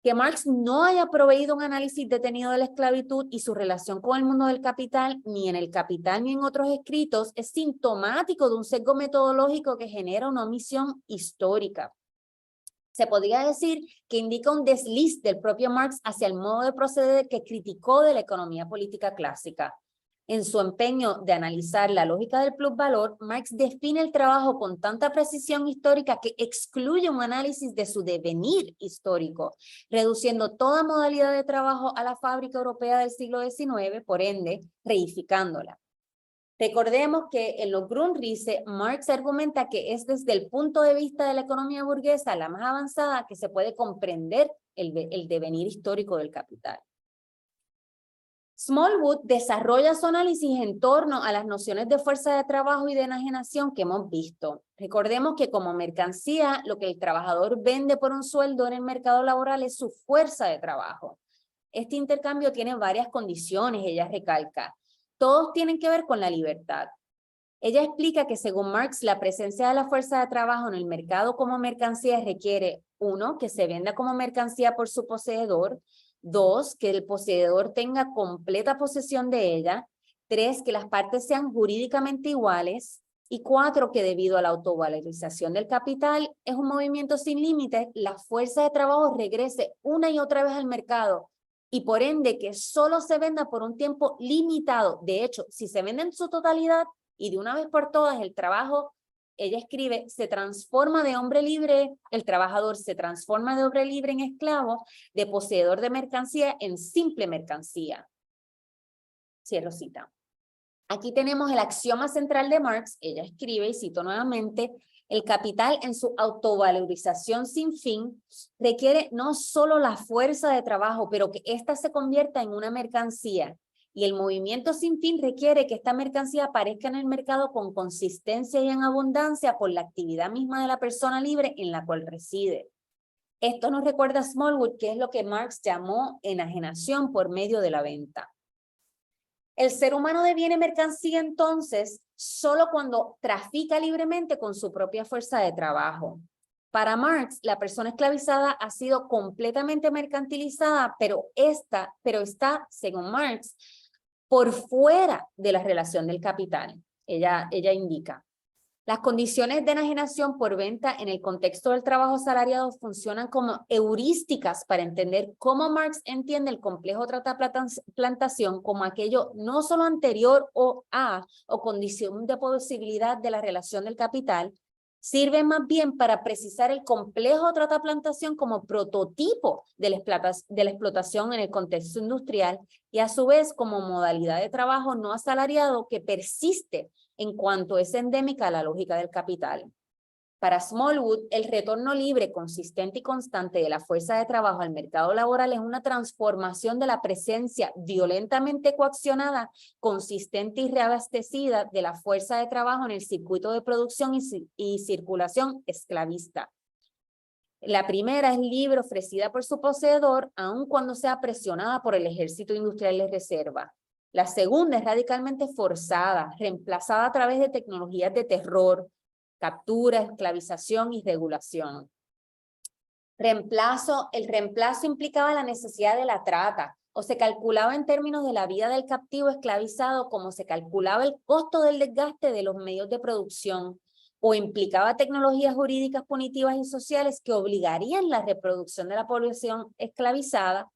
Que Marx no haya proveído un análisis detenido de la esclavitud y su relación con el mundo del capital, ni en el Capital ni en otros escritos, es sintomático de un sesgo metodológico que genera una omisión histórica. Se podría decir que indica un desliz del propio Marx hacia el modo de proceder que criticó de la economía política clásica. En su empeño de analizar la lógica del plusvalor, Marx define el trabajo con tanta precisión histórica que excluye un análisis de su devenir histórico, reduciendo toda modalidad de trabajo a la fábrica europea del siglo XIX, por ende, reificándola. Recordemos que en los Grundrisse, Marx argumenta que es desde el punto de vista de la economía burguesa la más avanzada que se puede comprender el devenir histórico del capital. Smallwood desarrolla su análisis en torno a las nociones de fuerza de trabajo y de enajenación que hemos visto. Recordemos que como mercancía, lo que el trabajador vende por un sueldo en el mercado laboral es su fuerza de trabajo. Este intercambio tiene varias condiciones, ella recalca. Todos tienen que ver con la libertad. Ella explica que según Marx, la presencia de la fuerza de trabajo en el mercado como mercancía requiere, 1, que se venda como mercancía por su poseedor, 2, que el poseedor tenga completa posesión de ella, 3, que las partes sean jurídicamente iguales, y 4, que debido a la autovalorización del capital, es un movimiento sin límites, la fuerza de trabajo regrese una y otra vez al mercado, y por ende que solo se venda por un tiempo limitado. De hecho, si se vende en su totalidad y de una vez por todas el trabajo, ella escribe, se transforma de hombre libre, el trabajador se transforma de hombre libre en esclavo, de poseedor de mercancía en simple mercancía. Cierro cita. Aquí tenemos el axioma central de Marx, ella escribe, y cito nuevamente, el capital en su autovalorización sin fin requiere no solo la fuerza de trabajo, pero que ésta se convierta en una mercancía. Y el movimiento sin fin requiere que esta mercancía aparezca en el mercado con consistencia y en abundancia por la actividad misma de la persona libre en la cual reside. Esto nos recuerda a Smallwood, que es lo que Marx llamó enajenación por medio de la venta. El ser humano deviene mercancía entonces solo cuando trafica libremente con su propia fuerza de trabajo. Para Marx, la persona esclavizada ha sido completamente mercantilizada, pero está, según Marx, por fuera de la relación del capital. Ella indica. Las condiciones de enajenación por venta en el contexto del trabajo asalariado funcionan como heurísticas para entender cómo Marx entiende el complejo trata-plantación como aquello no solo anterior o condición de posibilidad de la relación del capital, sirve más bien para precisar el complejo trata-plantación como prototipo de la explotación en el contexto industrial y a su vez como modalidad de trabajo no asalariado que persiste en cuanto es endémica a la lógica del capital. Para Smallwood, el retorno libre, consistente y constante de la fuerza de trabajo al mercado laboral es una transformación de la presencia violentamente coaccionada, consistente y reabastecida de la fuerza de trabajo en el circuito de producción y circulación esclavista. La primera es libre, ofrecida por su poseedor, aun cuando sea presionada por el ejército industrial de reserva. La segunda es radicalmente forzada, reemplazada a través de tecnologías de terror, captura, esclavización y regulación. El reemplazo implicaba la necesidad de la trata, o se calculaba en términos de la vida del captivo esclavizado como se calculaba el costo del desgaste de los medios de producción, o implicaba tecnologías jurídicas punitivas y sociales que obligarían la reproducción de la población esclavizada,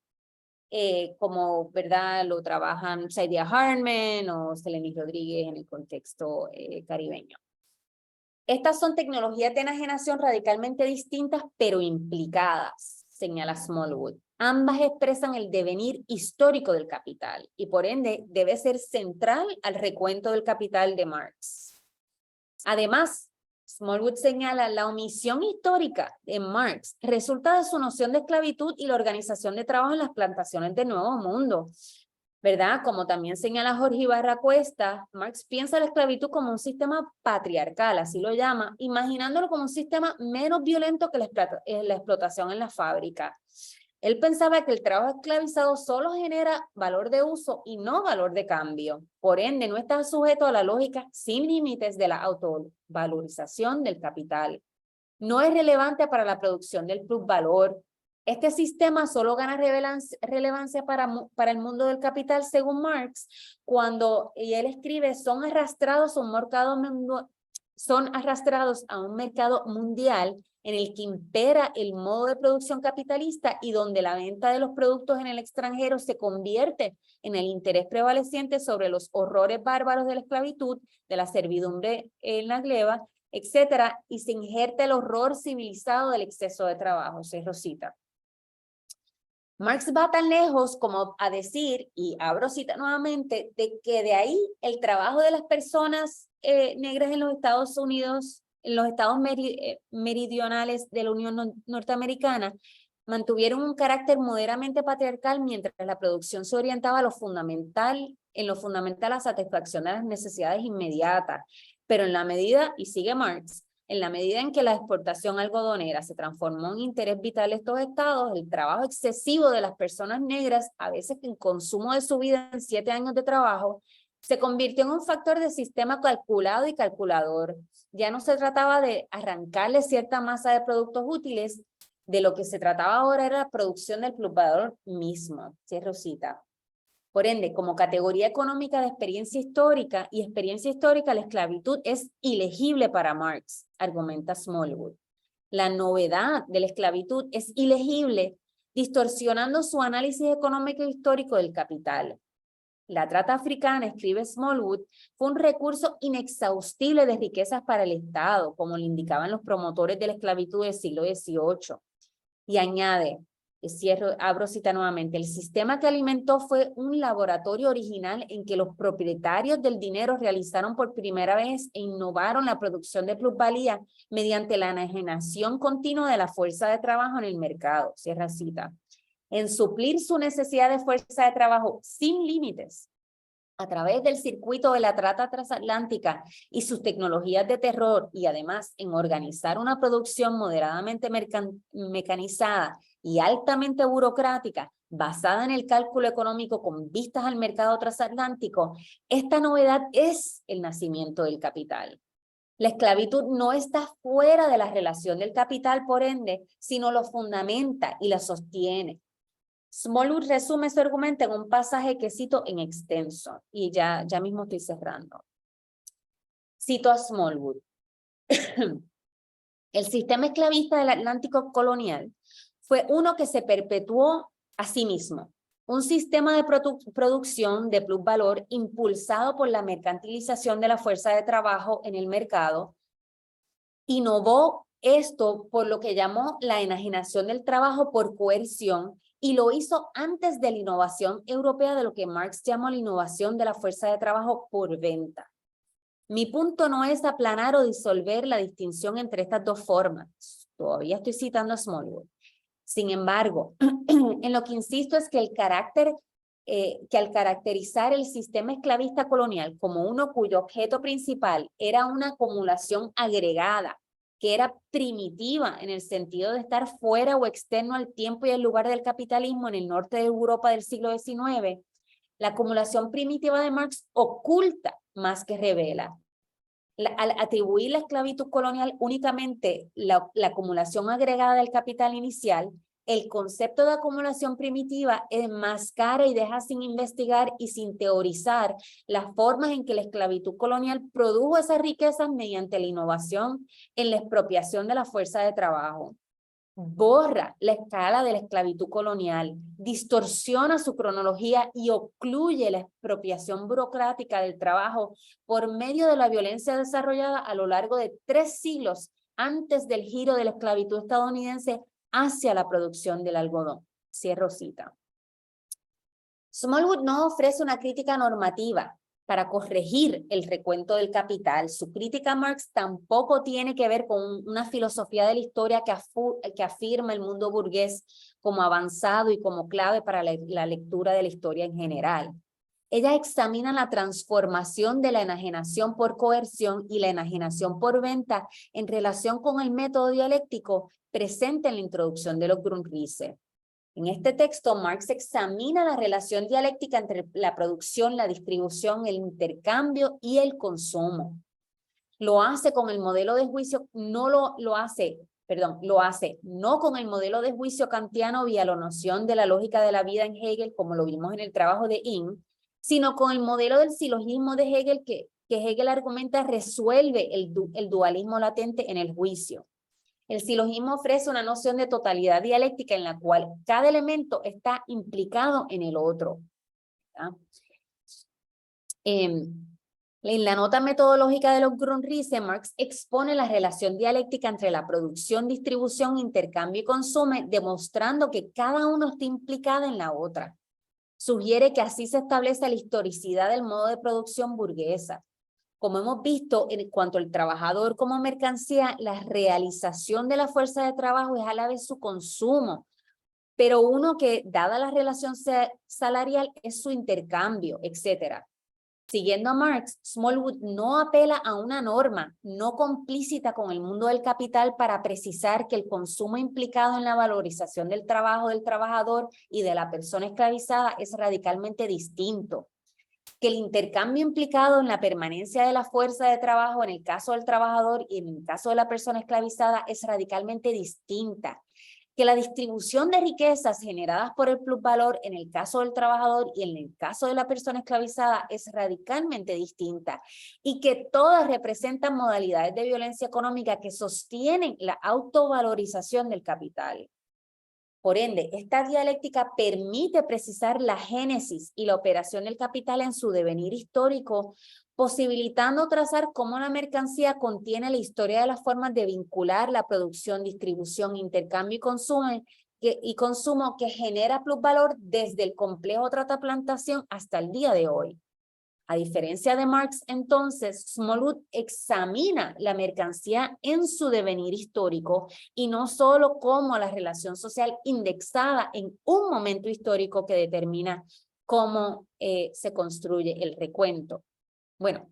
como, ¿verdad?, lo trabajan Saidiya Hartman o Seleni Rodríguez en el contexto caribeño. Estas son tecnologías de enajenación radicalmente distintas, pero implicadas, señala Smallwood. Ambas expresan el devenir histórico del capital y, por ende, debe ser central al recuento del capital de Marx. Además, Smallwood señala la omisión histórica de Marx resulta de su noción de esclavitud y la organización de trabajo en las plantaciones del Nuevo Mundo, ¿verdad? Como también señala Jorge Ibarra Cuesta, Marx piensa la esclavitud como un sistema patriarcal, así lo llama, imaginándolo como un sistema menos violento que la explotación en la fábrica. Él pensaba que el trabajo esclavizado solo genera valor de uso y no valor de cambio. Por ende, no está sujeto a la lógica sin límites de la autovalorización del capital. No es relevante para la producción del plusvalor. Este sistema solo gana relevancia para el mundo del capital, según Marx, cuando, y él escribe, son arrastrados a un mercado mundial en el que impera el modo de producción capitalista y donde la venta de los productos en el extranjero se convierte en el interés prevaleciente sobre los horrores bárbaros de la esclavitud, de la servidumbre en la gleba, etcétera, y se injerta el horror civilizado del exceso de trabajo. Cierro cita. Marx va tan lejos como a decir, y abro cita nuevamente, de que de ahí el trabajo de las personas negras en los Estados Unidos, en los estados meridionales de la Unión Norteamericana, mantuvieron un carácter moderadamente patriarcal mientras la producción se orientaba a lo fundamental, a la satisfacción de las necesidades inmediatas. Pero en la medida, y sigue Marx, en la medida en que la exportación algodonera se transformó en interés vital de estos estados, el trabajo excesivo de las personas negras, a veces en consumo de su vida en 7 años de trabajo, se convirtió en un factor de sistema calculado y calculador. Ya no se trataba de arrancarle cierta masa de productos útiles, de lo que se trataba ahora era la producción del plusvalor mismo. Cierro cita. Por ende, como categoría económica de experiencia histórica la esclavitud es ilegible para Marx, argumenta Smallwood. La novedad de la esclavitud es ilegible, distorsionando su análisis económico e histórico del capital. La trata africana, escribe Smallwood, fue un recurso inexhaustible de riquezas para el Estado, como le indicaban los promotores de la esclavitud del siglo XVIII. Y añade, abro cita nuevamente, el sistema que alimentó fue un laboratorio original en que los propietarios del dinero realizaron por primera vez e innovaron la producción de plusvalía mediante la enajenación continua de la fuerza de trabajo en el mercado. Cierra cita. En suplir su necesidad de fuerza de trabajo sin límites a través del circuito de la trata transatlántica y sus tecnologías de terror, y además en organizar una producción moderadamente mecanizada y altamente burocrática, basada en el cálculo económico con vistas al mercado transatlántico, esta novedad es el nacimiento del capital. La esclavitud no está fuera de la relación del capital, por ende, sino lo fundamenta y la sostiene. Smallwood resume su argumento en un pasaje que cito en extenso, y ya mismo estoy cerrando. Cito a Smallwood. El sistema esclavista del Atlántico colonial fue uno que se perpetuó a sí mismo, un sistema de producción de plusvalor impulsado por la mercantilización de la fuerza de trabajo en el mercado. Innovó esto por lo que llamó la enajenación del trabajo por coerción, y lo hizo antes de la innovación europea de lo que Marx llamó la innovación de la fuerza de trabajo por venta. Mi punto no es aplanar o disolver la distinción entre estas dos formas. Todavía estoy citando a Smallwood. Sin embargo, en lo que insisto es que al caracterizar el sistema esclavista colonial como uno cuyo objeto principal era una acumulación agregada, que era primitiva en el sentido de estar fuera o externo al tiempo y al lugar del capitalismo en el norte de Europa del siglo XIX, la acumulación primitiva de Marx oculta más que revela. Al atribuir la esclavitud colonial únicamente la acumulación agregada del capital inicial, el concepto de acumulación primitiva enmascara y deja sin investigar y sin teorizar las formas en que la esclavitud colonial produjo esas riquezas mediante la innovación en la expropiación de la fuerza de trabajo. Borra la escala de la esclavitud colonial, distorsiona su cronología y ocluye la expropiación burocrática del trabajo por medio de la violencia desarrollada a lo largo de 3 siglos antes del giro de la esclavitud estadounidense hacia la producción del algodón. Cierro cita. Smallwood no ofrece una crítica normativa para corregir el recuento del capital. Su crítica a Marx tampoco tiene que ver con una filosofía de la historia que afirma el mundo burgués como avanzado y como clave para la lectura de la historia en general. Ella examina la transformación de la enajenación por coerción y la enajenación por venta en relación con el método dialéctico presente en la introducción de los Grundrisse. En este texto, Marx examina la relación dialéctica entre la producción, la distribución, el intercambio y el consumo. Lo hace con el modelo de juicio, lo hace no con el modelo de juicio kantiano vía la noción de la lógica de la vida en Hegel, como lo vimos en el trabajo de Ing, sino con el modelo del silogismo de Hegel que Hegel argumenta resuelve el dualismo latente en el juicio. El silogismo ofrece una noción de totalidad dialéctica en la cual cada elemento está implicado en el otro. En la nota metodológica de los Grundrisse, Marx expone la relación dialéctica entre la producción, distribución, intercambio y consumo, demostrando que cada uno está implicado en la otra. Sugiere que así se establece la historicidad del modo de producción burguesa. Como hemos visto, en cuanto al trabajador como mercancía, la realización de la fuerza de trabajo es a la vez su consumo, pero uno que, dada la relación salarial, es su intercambio, etc. Siguiendo a Marx, Smallwood no apela a una norma no complícita con el mundo del capital para precisar que el consumo implicado en la valorización del trabajo del trabajador y de la persona esclavizada es radicalmente distinto, que el intercambio implicado en la permanencia de la fuerza de trabajo en el caso del trabajador y en el caso de la persona esclavizada es radicalmente distinta, que la distribución de riquezas generadas por el plusvalor en el caso del trabajador y en el caso de la persona esclavizada es radicalmente distinta, y que todas representan modalidades de violencia económica que sostienen la autovalorización del capital. Por ende, esta dialéctica permite precisar la génesis y la operación del capital en su devenir histórico, posibilitando trazar cómo la mercancía contiene la historia de las formas de vincular la producción, distribución, intercambio y consumo que genera plusvalor desde el complejo trataplantación hasta el día de hoy. A diferencia de Marx, entonces, Smallwood examina la mercancía en su devenir histórico y no solo como la relación social indexada en un momento histórico que determina cómo se construye el recuento. Bueno,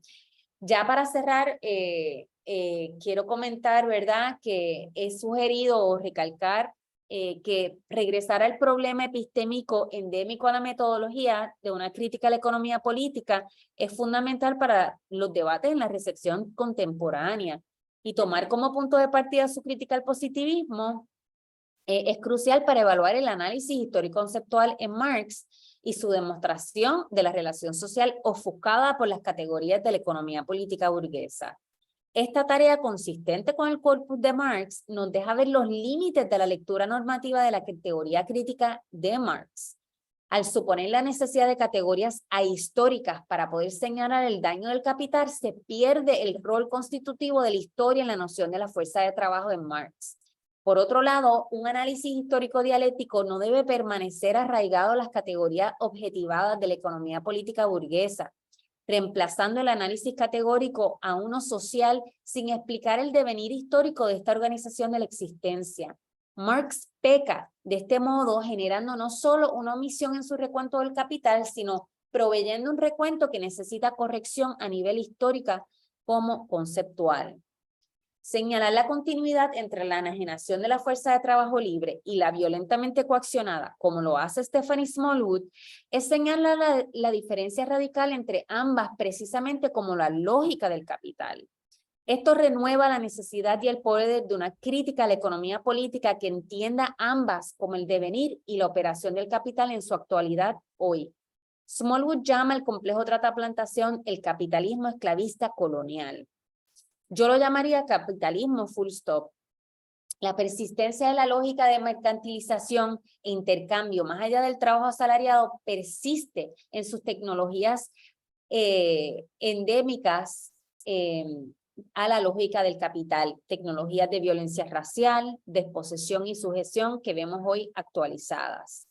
ya para cerrar, quiero comentar, ¿verdad?, que he sugerido o recalcar que regresar al problema epistémico endémico a la metodología de una crítica a la economía política es fundamental para los debates en la recepción contemporánea, y tomar como punto de partida su crítica al positivismo es crucial para evaluar el análisis histórico-conceptual en Marx y su demostración de la relación social ofuscada por las categorías de la economía política burguesa. Esta tarea, consistente con el corpus de Marx, nos deja ver los límites de la lectura normativa de la teoría crítica de Marx. Al suponer la necesidad de categorías ahistóricas para poder señalar el daño del capital, se pierde el rol constitutivo de la historia en la noción de la fuerza de trabajo en Marx. Por otro lado, un análisis histórico dialéctico no debe permanecer arraigado a las categorías objetivadas de la economía política burguesa, reemplazando el análisis categórico a uno social sin explicar el devenir histórico de esta organización de la existencia. Marx peca de este modo, generando no solo una omisión en su recuento del capital, sino proveyendo un recuento que necesita corrección a nivel histórico como conceptual. Señalar la continuidad entre la enajenación de la fuerza de trabajo libre y la violentamente coaccionada, como lo hace Stephanie Smallwood, es señalar la diferencia radical entre ambas precisamente como la lógica del capital. Esto renueva la necesidad y el poder de una crítica a la economía política que entienda ambas como el devenir y la operación del capital en su actualidad hoy. Smallwood llama el complejo trata-plantación el capitalismo esclavista colonial. Yo lo llamaría capitalismo full stop. La persistencia de la lógica de mercantilización e intercambio más allá del trabajo asalariado persiste en sus tecnologías endémicas a la lógica del capital, tecnologías de violencia racial, desposesión y sujeción que vemos hoy actualizadas.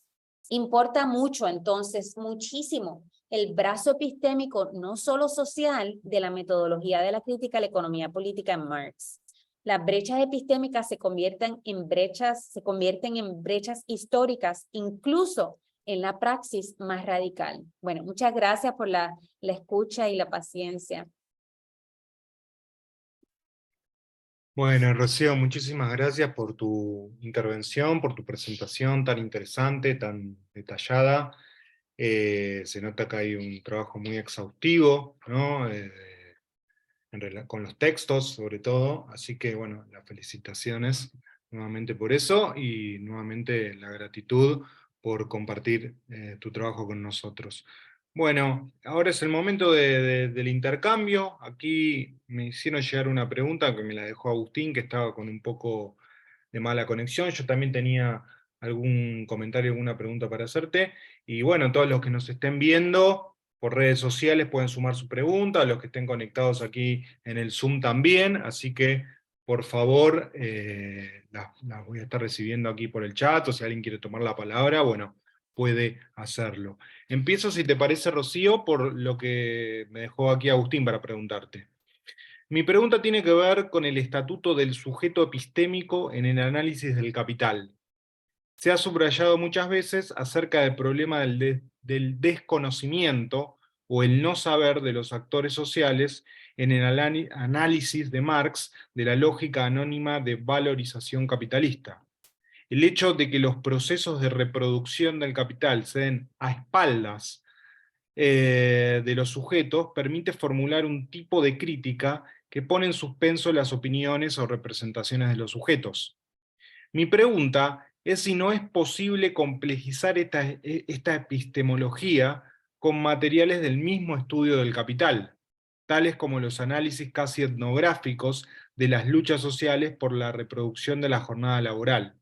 Importa mucho, entonces, muchísimo, el brazo epistémico, no solo social, de la metodología de la crítica a la economía política en Marx. Las brechas epistémicas se convierten en brechas históricas, incluso en la praxis más radical. Bueno, muchas gracias por la escucha y la paciencia. Bueno, Rocío, muchísimas gracias por tu intervención, por tu presentación tan interesante, tan detallada. Se nota que hay un trabajo muy exhaustivo, ¿no? Con los textos, sobre todo. Así que, bueno, las felicitaciones nuevamente por eso, y nuevamente la gratitud por compartir tu trabajo con nosotros. Bueno, ahora es el momento del intercambio. Aquí me hicieron llegar una pregunta que me la dejó Agustín, que estaba con un poco de mala conexión. Yo también tenía algún comentario, alguna pregunta para hacerte. Y bueno, todos los que nos estén viendo por redes sociales pueden sumar su pregunta, los que estén conectados aquí en el Zoom también, así que por favor las voy a estar recibiendo aquí por el chat, o si alguien quiere tomar la palabra, bueno, puede hacerlo. Empiezo, si te parece, Rocío, por lo que me dejó aquí Agustín para preguntarte. Mi pregunta tiene que ver con el estatuto del sujeto epistémico en el análisis del capital. Se ha subrayado muchas veces acerca del problema del desconocimiento o el no saber de los actores sociales en el análisis de Marx de la lógica anónima de valorización capitalista. El hecho de que los procesos de reproducción del capital se den a espaldas de los sujetos permite formular un tipo de crítica que pone en suspenso las opiniones o representaciones de los sujetos. Mi pregunta es si no es posible complejizar esta epistemología con materiales del mismo estudio del capital, tales como los análisis casi etnográficos de las luchas sociales por la reproducción de la jornada laboral.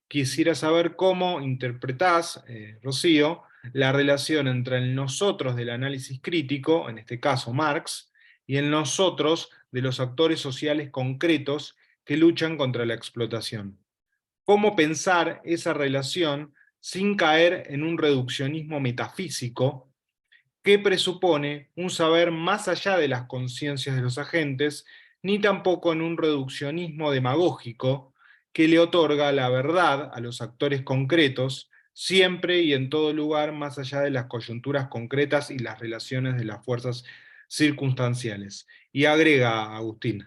Quisiera saber cómo interpretás, Rocío, la relación entre el nosotros del análisis crítico, en este caso Marx, y el nosotros de los actores sociales concretos que luchan contra la explotación. ¿Cómo pensar esa relación sin caer en un reduccionismo metafísico que presupone un saber más allá de las conciencias de los agentes, ni tampoco en un reduccionismo demagógico que le otorga la verdad a los actores concretos, siempre y en todo lugar, más allá de las coyunturas concretas y las relaciones de las fuerzas circunstanciales. Y agrega Agustín,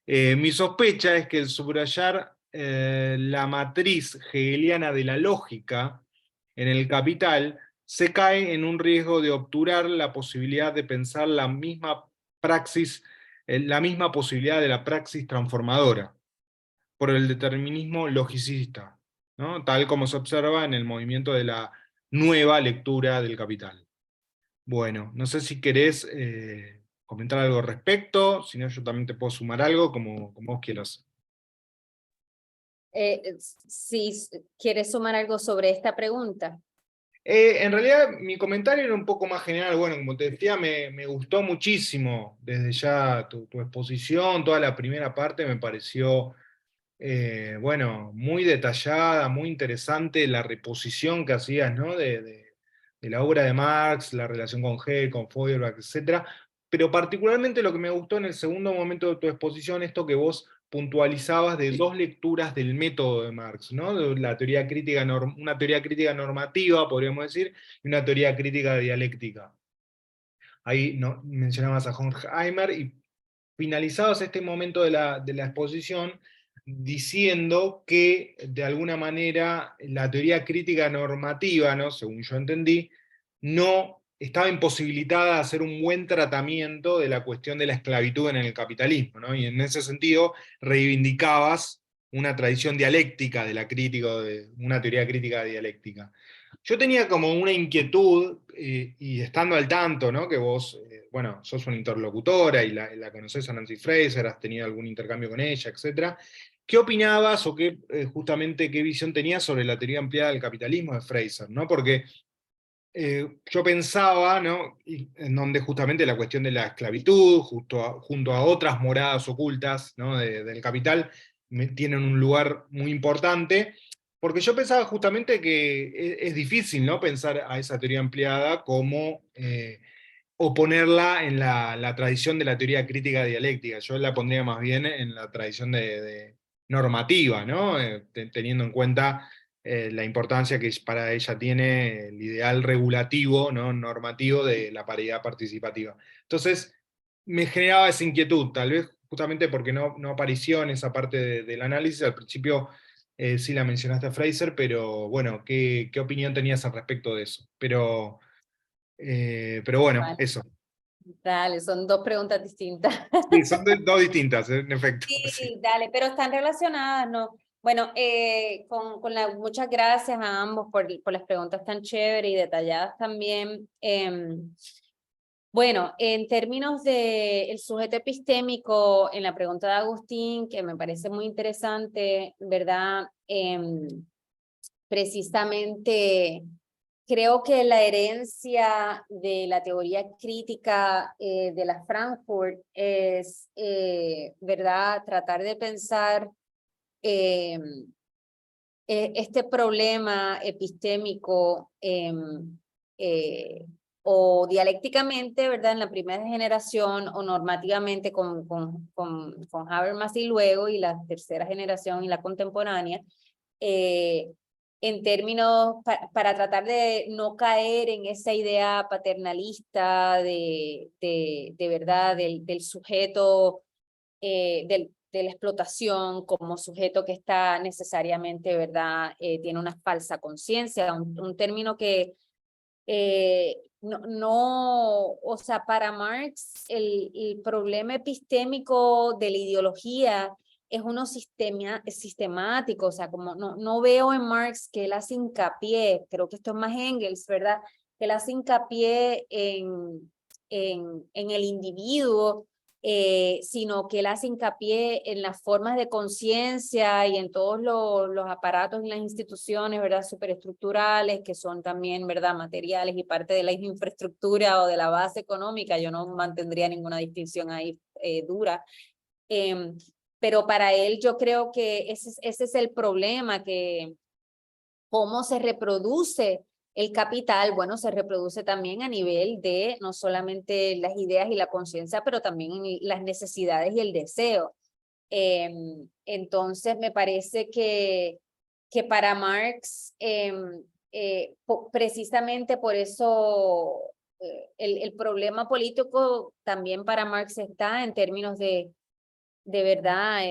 mi sospecha es que el subrayar la matriz hegeliana de la lógica en el Capital se cae en un riesgo de obturar la posibilidad de pensar la misma praxis, la misma posibilidad de la praxis transformadora por el determinismo logicista, ¿no? Tal como se observa en el movimiento de la nueva lectura del Capital. Bueno, no sé si querés comentar algo al respecto, si no yo también te puedo sumar algo como vos quieras. Si quieres sumar algo sobre esta pregunta. En realidad mi comentario era un poco más general, bueno, como te decía, me gustó muchísimo desde ya tu exposición, toda la primera parte me pareció, bueno, muy detallada, muy interesante la reposición que hacías, ¿no? De la obra de Marx, la relación con Hegel, con Feuerbach, etc. Pero particularmente lo que me gustó en el segundo momento de tu exposición, esto que vos puntualizabas de dos lecturas del método de Marx, ¿no? De la teoría crítica, una teoría crítica normativa, podríamos decir, y una teoría crítica dialéctica. Ahí no, mencionabas a Horkheimer y finalizabas este momento de la exposición diciendo que de alguna manera la teoría crítica normativa, ¿no? Según yo entendí, no estaba imposibilitada de hacer un buen tratamiento de la cuestión de la esclavitud en el capitalismo, ¿no? Y en ese sentido reivindicabas una tradición dialéctica de la crítica, de una teoría crítica dialéctica. Yo tenía como una inquietud, y estando al tanto, ¿no? Que vos, bueno, sos una interlocutora y la conocés a Nancy Fraser, has tenido algún intercambio con ella, etc. ¿Qué opinabas o qué, justamente qué visión tenías sobre la teoría ampliada del capitalismo de Fraser, ¿no? Porque yo pensaba, ¿no? En donde justamente la cuestión de la esclavitud, junto a otras moradas ocultas, ¿no? Del capital, tienen un lugar muy importante, porque yo pensaba justamente que es difícil, ¿no? Pensar a esa teoría ampliada como oponerla en la tradición de la teoría crítica dialéctica. Yo la pondría más bien en la tradición de normativa, ¿no? Teniendo en cuenta la importancia que para ella tiene el ideal regulativo, ¿no? Normativo de la paridad participativa. Entonces, me generaba esa inquietud, tal vez justamente porque no apareció en esa parte del análisis. Al principio sí la mencionaste a Fraser, pero bueno, ¿qué opinión tenías al respecto de eso? Pero bueno, Vale, eso. dale, son dos preguntas distintas. Sí, son dos distintas, en efecto. Sí. Sí, dale, pero están relacionadas, ¿no? Bueno, muchas gracias a ambos por las preguntas tan chéveres y detalladas también. Bueno, en términos de el sujeto epistémico, en la pregunta de Agustín, que me parece muy interesante, ¿verdad? Precisamente creo que la herencia de la teoría crítica de la Frankfurt es, ¿verdad? Tratar de pensar eh, este problema epistémico o dialécticamente, ¿verdad? En la primera generación o normativamente con Habermas y luego, y la tercera generación y la contemporánea, eh, en términos para tratar de no caer en esa idea paternalista de verdad, del sujeto, de la explotación como sujeto que está necesariamente, ¿verdad? Tiene una falsa conciencia, un término que o sea, para Marx el problema epistémico de la ideología es uno sistemático, o sea, como no veo en Marx que él hace hincapié, creo que esto es más Engels, ¿verdad? Que él hace hincapié en el individuo, sino que él hace hincapié en las formas de conciencia y en todos los aparatos y las instituciones, ¿verdad? Superestructurales, que son también, ¿verdad? Materiales y parte de la infraestructura o de la base económica. Yo no mantendría ninguna distinción ahí dura. Pero para él yo creo que ese es el problema, que cómo se reproduce el capital. Bueno, se reproduce también a nivel de no solamente las ideas y la conciencia, pero también las necesidades y el deseo. Entonces, me parece que para Marx precisamente por eso el problema político también para Marx está en términos de verdad,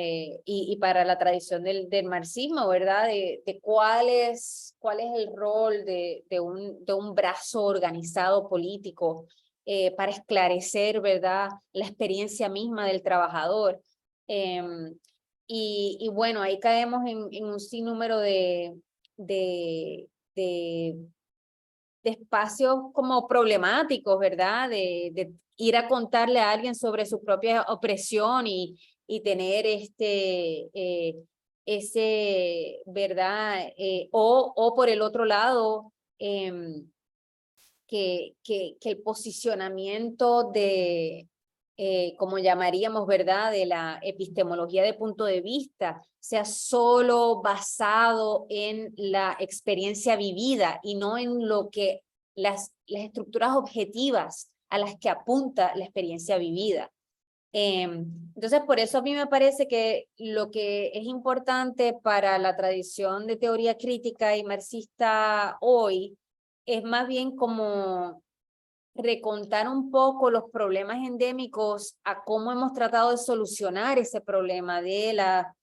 y para la tradición del marxismo, ¿verdad? De cuál es el rol de un brazo organizado político para esclarecer, ¿verdad? La experiencia misma del trabajador. Y bueno, ahí caemos en un sinnúmero de, de espacios como problemáticos, ¿verdad? De ir a contarle a alguien sobre su propia opresión y tener ese, ¿verdad? O por el otro lado, que el posicionamiento de, como llamaríamos, ¿verdad?, de la epistemología de punto de vista, sea solo basado en la experiencia vivida y no en lo que las estructuras objetivas a las que apunta la experiencia vivida. Entonces, por eso a mí me parece que lo que es importante para la tradición de teoría crítica y marxista hoy es más bien como recontar un poco los problemas endémicos a cómo hemos tratado de solucionar ese problema de la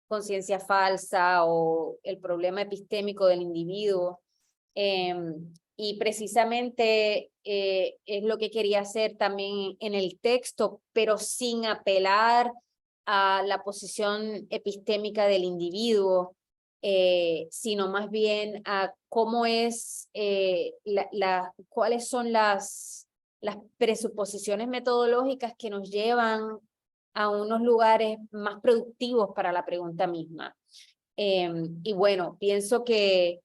conciencia falsa o el problema epistémico del individuo. Y precisamente es lo que quería hacer también en el texto, pero sin apelar a la posición epistémica del individuo, sino más bien a cómo es, cuáles son las presuposiciones metodológicas que nos llevan a unos lugares más productivos para la pregunta misma. Y bueno, pienso que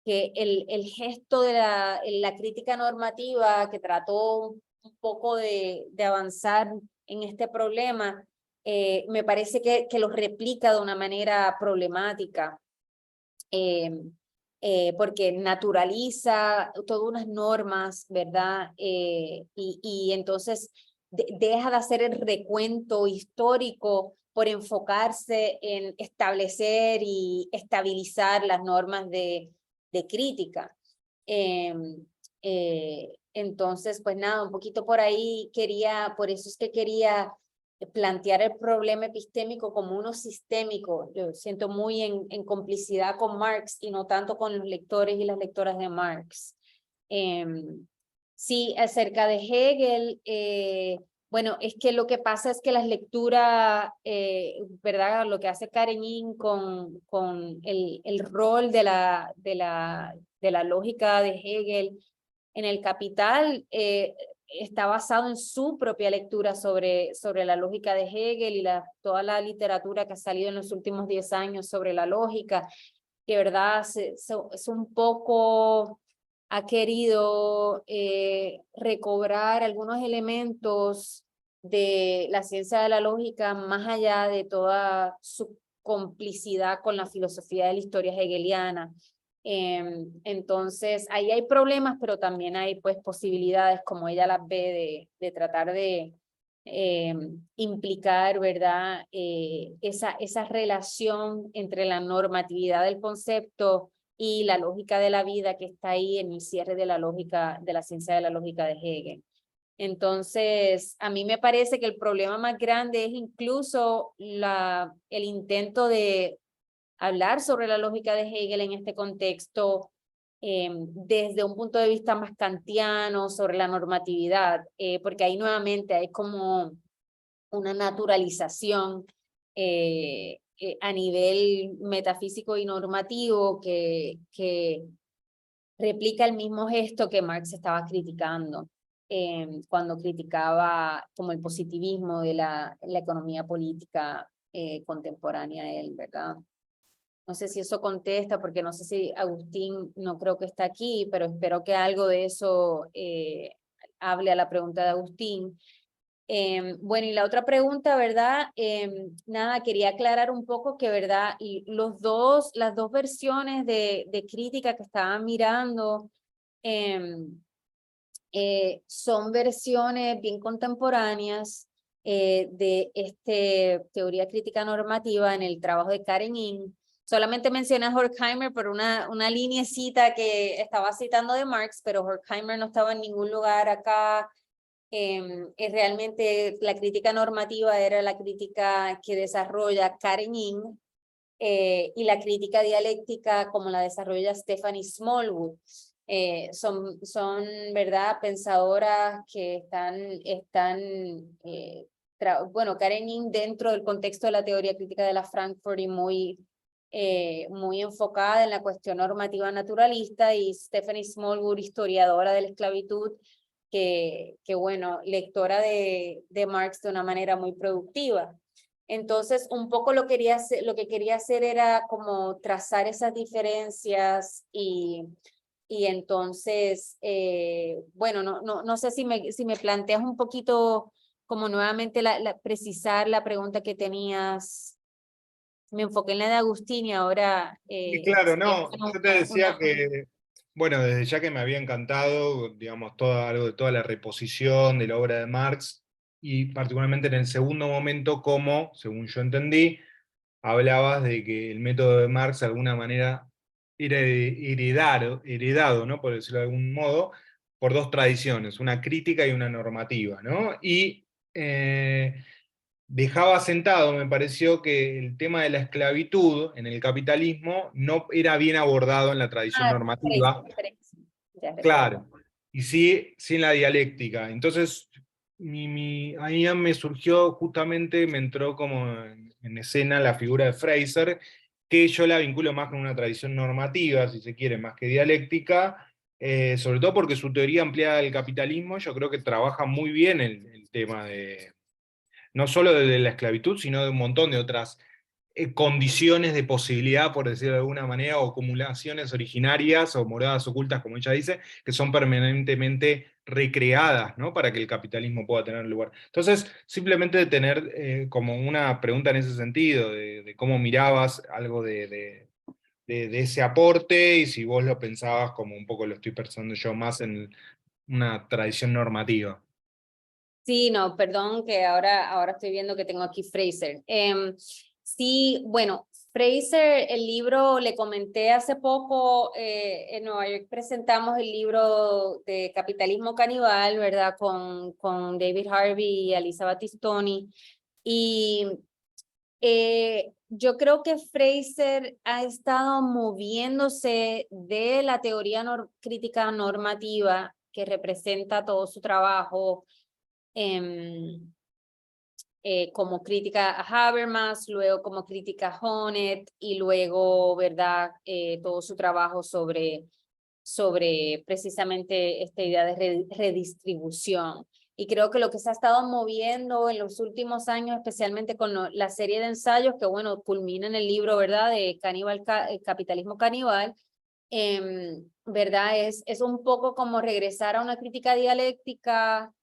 el gesto de la crítica normativa que trató un poco de avanzar en este problema, me parece que lo replica de una manera problemática, porque naturaliza todas unas normas, ¿verdad? Y entonces deja de hacer el recuento histórico por enfocarse en establecer y estabilizar las normas de crítica. Entonces, pues nada, un poquito por ahí por eso es que quería plantear el problema epistémico como uno sistémico. Yo siento muy en complicidad con Marx y no tanto con los lectores y las lectoras de Marx. Sí, acerca de Hegel, bueno, es que lo que pasa es que las lecturas, ¿verdad? Lo que hace Karenin con el rol de la lógica de Hegel en el Capital, está basado en su propia lectura sobre la lógica de Hegel y toda la literatura que ha salido en los últimos 10 años sobre la lógica, que verdad es un poco, ha querido recobrar algunos elementos de la ciencia de la lógica más allá de toda su complicidad con la filosofía de la historia hegeliana. Entonces, ahí hay problemas, pero también hay pues posibilidades, como ella las ve, de tratar de implicar, ¿verdad? Esa relación entre la normatividad del concepto y la lógica de la vida que está ahí en el cierre de la lógica, de la ciencia de la lógica de Hegel. Entonces, a mí me parece que el problema más grande es incluso el intento de hablar sobre la lógica de Hegel en este contexto desde un punto de vista más kantiano sobre la normatividad, porque ahí nuevamente hay como una naturalización a nivel metafísico y normativo que replica el mismo gesto que Marx estaba criticando cuando criticaba como el positivismo de la economía política contemporánea a él, ¿verdad? No sé si eso contesta, porque no sé si Agustín, no creo que está aquí, pero espero que algo de eso hable a la pregunta de Agustín. Bueno, y la otra pregunta, ¿verdad? Nada, quería aclarar un poco que, ¿verdad? Y las dos versiones de crítica que estaban mirando son versiones bien contemporáneas de teoría crítica normativa en el trabajo de Karenin. Solamente mencioné a Horkheimer por una lineecita que estaba citando de Marx, pero Horkheimer no estaba en ningún lugar acá. Realmente la crítica normativa era la crítica que desarrolla Karenin, y la crítica dialéctica como la desarrolla Stephanie Smallwood. Son, ¿verdad?, pensadoras que bueno, Karenin dentro del contexto de la teoría crítica de la Frankfurt y muy enfocada en la cuestión normativa naturalista, y Stephanie Smallwood, historiadora de la esclavitud, bueno, lectora de Marx de una manera muy productiva. Entonces, un poco lo que quería hacer era como trazar esas diferencias y entonces, bueno, no sé si me planteas un poquito como nuevamente precisar la pregunta que tenías. Me enfoqué en la de Agustín y ahora Y claro, es no, yo te decía que, bueno, desde ya que me había encantado, digamos, algo de toda la reposición de la obra de Marx, y particularmente en el segundo momento, como, según yo entendí, hablabas de que el método de Marx de alguna manera era heredado, ¿no?, por decirlo de algún modo, por dos tradiciones, una crítica y una normativa, ¿no? Y dejaba sentado, me pareció, que el tema de la esclavitud en el capitalismo no era bien abordado en la tradición normativa. ya recuerdo. Claro, y sí en la dialéctica. Entonces, ahí ya me surgió, justamente me entró como en escena la figura de Fraser, que yo la vinculo más con una tradición normativa, si se quiere, más que dialéctica, sobre todo porque su teoría ampliada del capitalismo yo creo que trabaja muy bien el tema de, no solo de la esclavitud, sino de un montón de otras condiciones de posibilidad, por decirlo de alguna manera, o acumulaciones originarias o moradas ocultas, como ella dice, que son permanentemente recreadas, ¿no?, para que el capitalismo pueda tener lugar. Entonces, simplemente tener como una pregunta en ese sentido, de cómo mirabas algo de ese aporte, y si vos lo pensabas como un poco lo estoy pensando yo, más en una tradición normativa. Sí, no, perdón, que ahora estoy viendo que tengo aquí Fraser. Sí, bueno, Fraser, el libro, le comenté hace poco, en Nueva York presentamos el libro de Capitalismo Caníbal, ¿verdad? Con David Harvey y Alisa Battistoni. Y yo creo que Fraser ha estado moviéndose de la teoría crítica normativa que representa todo su trabajo, como crítica a Habermas, luego como crítica a Honneth, y luego, ¿verdad?, todo su trabajo sobre precisamente esta idea de redistribución. Y creo que lo que se ha estado moviendo en los últimos años, especialmente con la serie de ensayos que, bueno, culmina en el libro, ¿verdad?, de Capitalismo Caníbal, ¿verdad? Es un poco como regresar a una crítica dialéctica,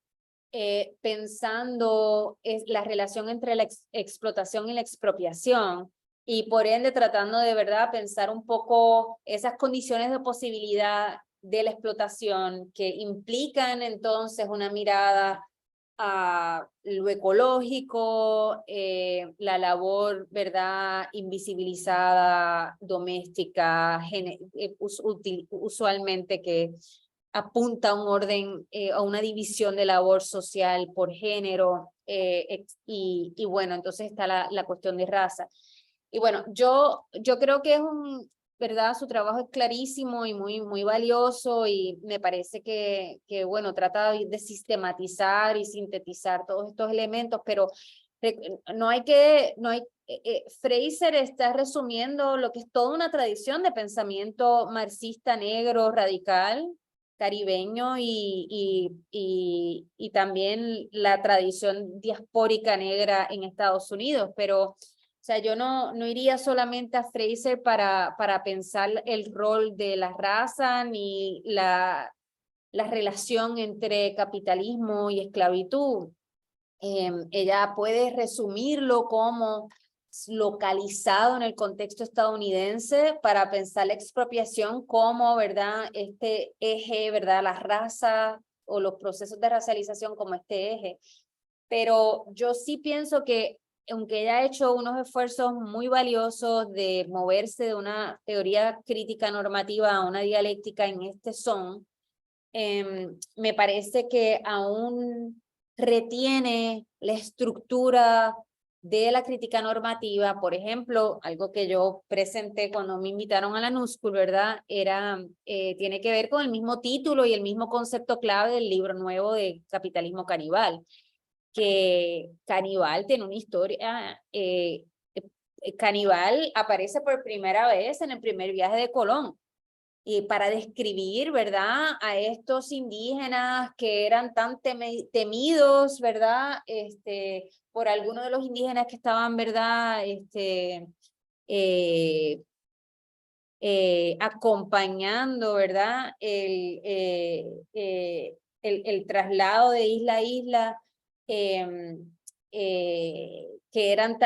pensando la relación entre la explotación y la expropiación, y por ende tratando de verdad pensar un poco esas condiciones de posibilidad de la explotación que implican entonces una mirada a lo ecológico, la labor, ¿verdad?, invisibilizada, doméstica, usualmente que apunta a un orden, a una división de labor social por género, y bueno, entonces está la cuestión de raza. Y bueno, yo creo que ¿verdad?, su trabajo es clarísimo y muy valioso, y me parece bueno, trata de sistematizar y sintetizar todos estos elementos, pero Fraser está resumiendo lo que es toda una tradición de pensamiento marxista negro radical, caribeño, y también la tradición diaspórica negra en Estados Unidos, pero o sea, yo no iría solamente a Fraser para pensar el rol de la raza ni la relación entre capitalismo y esclavitud. Ella puede resumirlo como localizado en el contexto estadounidense para pensar la expropiación como, ¿verdad?, este eje, ¿verdad?, la raza o los procesos de racialización como este eje. Pero yo sí pienso que aunque ella ha hecho unos esfuerzos muy valiosos de moverse de una teoría crítica normativa a una dialéctica en este son, me parece que aún retiene la estructura de la crítica normativa. Por ejemplo, algo que yo presenté cuando me invitaron a la New School, ¿verdad? Tiene que ver con el mismo título y el mismo concepto clave del libro nuevo de Capitalismo Caníbal, que Caníbal tiene una historia. Caníbal aparece por primera vez en el primer viaje de Colón, y para describir, ¿verdad?, a estos indígenas que eran tan temidos, ¿verdad?, por algunos de los indígenas que estaban, ¿verdad?, eh, acompañando, ¿verdad?, el traslado de isla a isla, que eran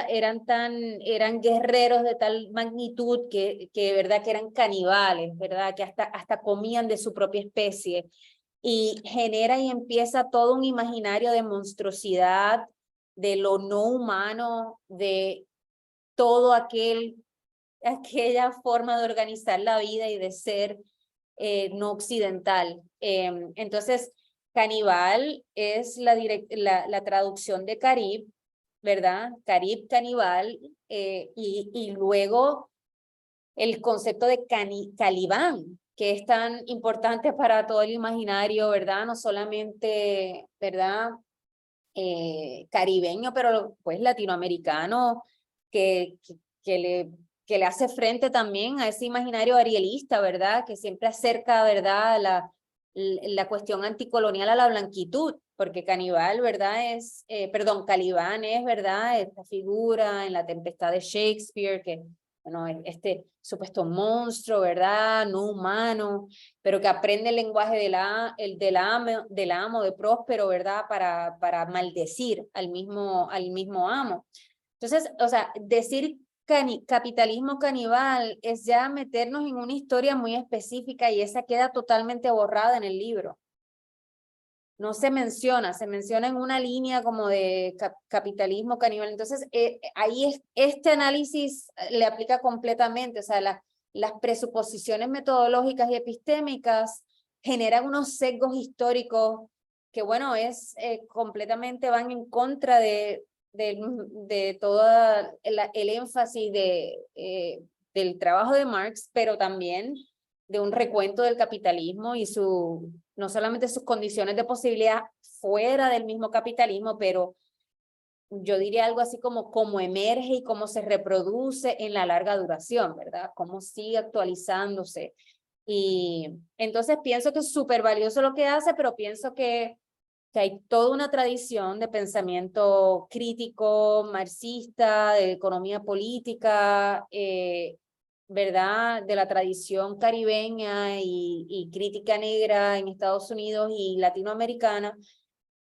guerreros de tal magnitud ¿verdad?, que eran caníbales, ¿verdad?, que hasta comían de su propia especie, y genera y empieza todo un imaginario de monstruosidad, de lo no humano, de todo aquella forma de organizar la vida y de ser no occidental. Entonces, caníbal es la traducción de Carib, ¿verdad? Carib, caníbal, y luego el concepto de calibán, que es tan importante para todo el imaginario, ¿verdad? No solamente, ¿verdad?, caribeño, pero pues latinoamericano, que, que, que le que le hace frente también a ese imaginario arielista, ¿verdad?, que siempre acerca, ¿verdad?, la cuestión anticolonial a la blanquitud, porque caníbal, ¿verdad?, Calibán es, ¿verdad?, esta figura en La Tempestad de Shakespeare, que, bueno, este supuesto monstruo, ¿verdad?, no humano, pero que aprende el lenguaje del amo, de Próspero, ¿verdad?, para maldecir al mismo amo. Entonces, o sea, decir capitalismo caníbal es ya meternos en una historia muy específica, y esa queda totalmente borrada en el libro. No se menciona en una línea como de capitalismo caníbal. Entonces, ahí este análisis le aplica completamente. O sea, las presuposiciones metodológicas y epistémicas generan unos sesgos históricos que, bueno, completamente van en contra de todo el énfasis del trabajo de Marx, pero también de un recuento del capitalismo y no solamente sus condiciones de posibilidad fuera del mismo capitalismo, pero yo diría algo así como cómo emerge y cómo se reproduce en la larga duración, ¿verdad? Cómo sigue actualizándose. Y entonces pienso que es súper valioso lo que hace, pero pienso que hay toda una tradición de pensamiento crítico, marxista, de economía política, ¿verdad?, de la tradición caribeña y crítica negra en Estados Unidos y latinoamericana,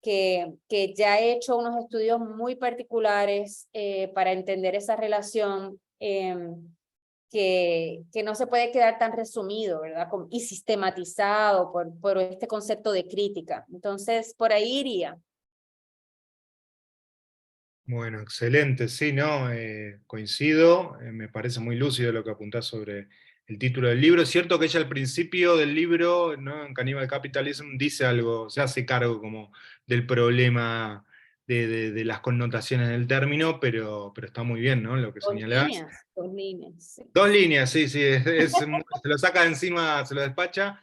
que ya ha hecho unos estudios muy particulares para entender esa relación, que no se puede quedar tan resumido, ¿verdad?, y sistematizado por este concepto de crítica. Entonces, por ahí iría. Bueno, excelente, sí, ¿no? Coincido, me parece muy lúcido lo que apuntás sobre el título del libro. Es cierto que ella al principio del libro, ¿no?, en Cannibal Capitalism, dice algo, se hace cargo como del problema de las connotaciones del término, pero está muy bien, ¿no?, lo que señalás. Dos líneas, sí. Dos líneas, sí, sí, se lo saca de encima, se lo despacha,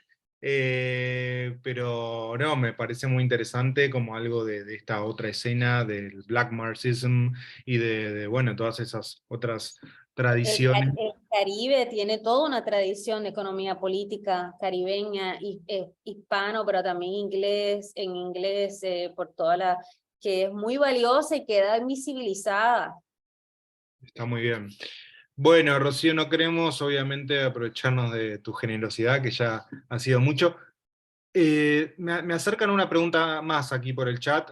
pero no, me parece muy interesante como algo de esta otra escena del Black Marxism y bueno, todas esas otras tradiciones. El Caribe tiene toda una tradición de economía política caribeña y hispano, pero también en inglés, que es muy valiosa y queda invisibilizada. Está muy bien. Bueno, Rocío, no queremos obviamente aprovecharnos de tu generosidad, que ya ha sido mucho. Me acercan una pregunta más aquí por el chat,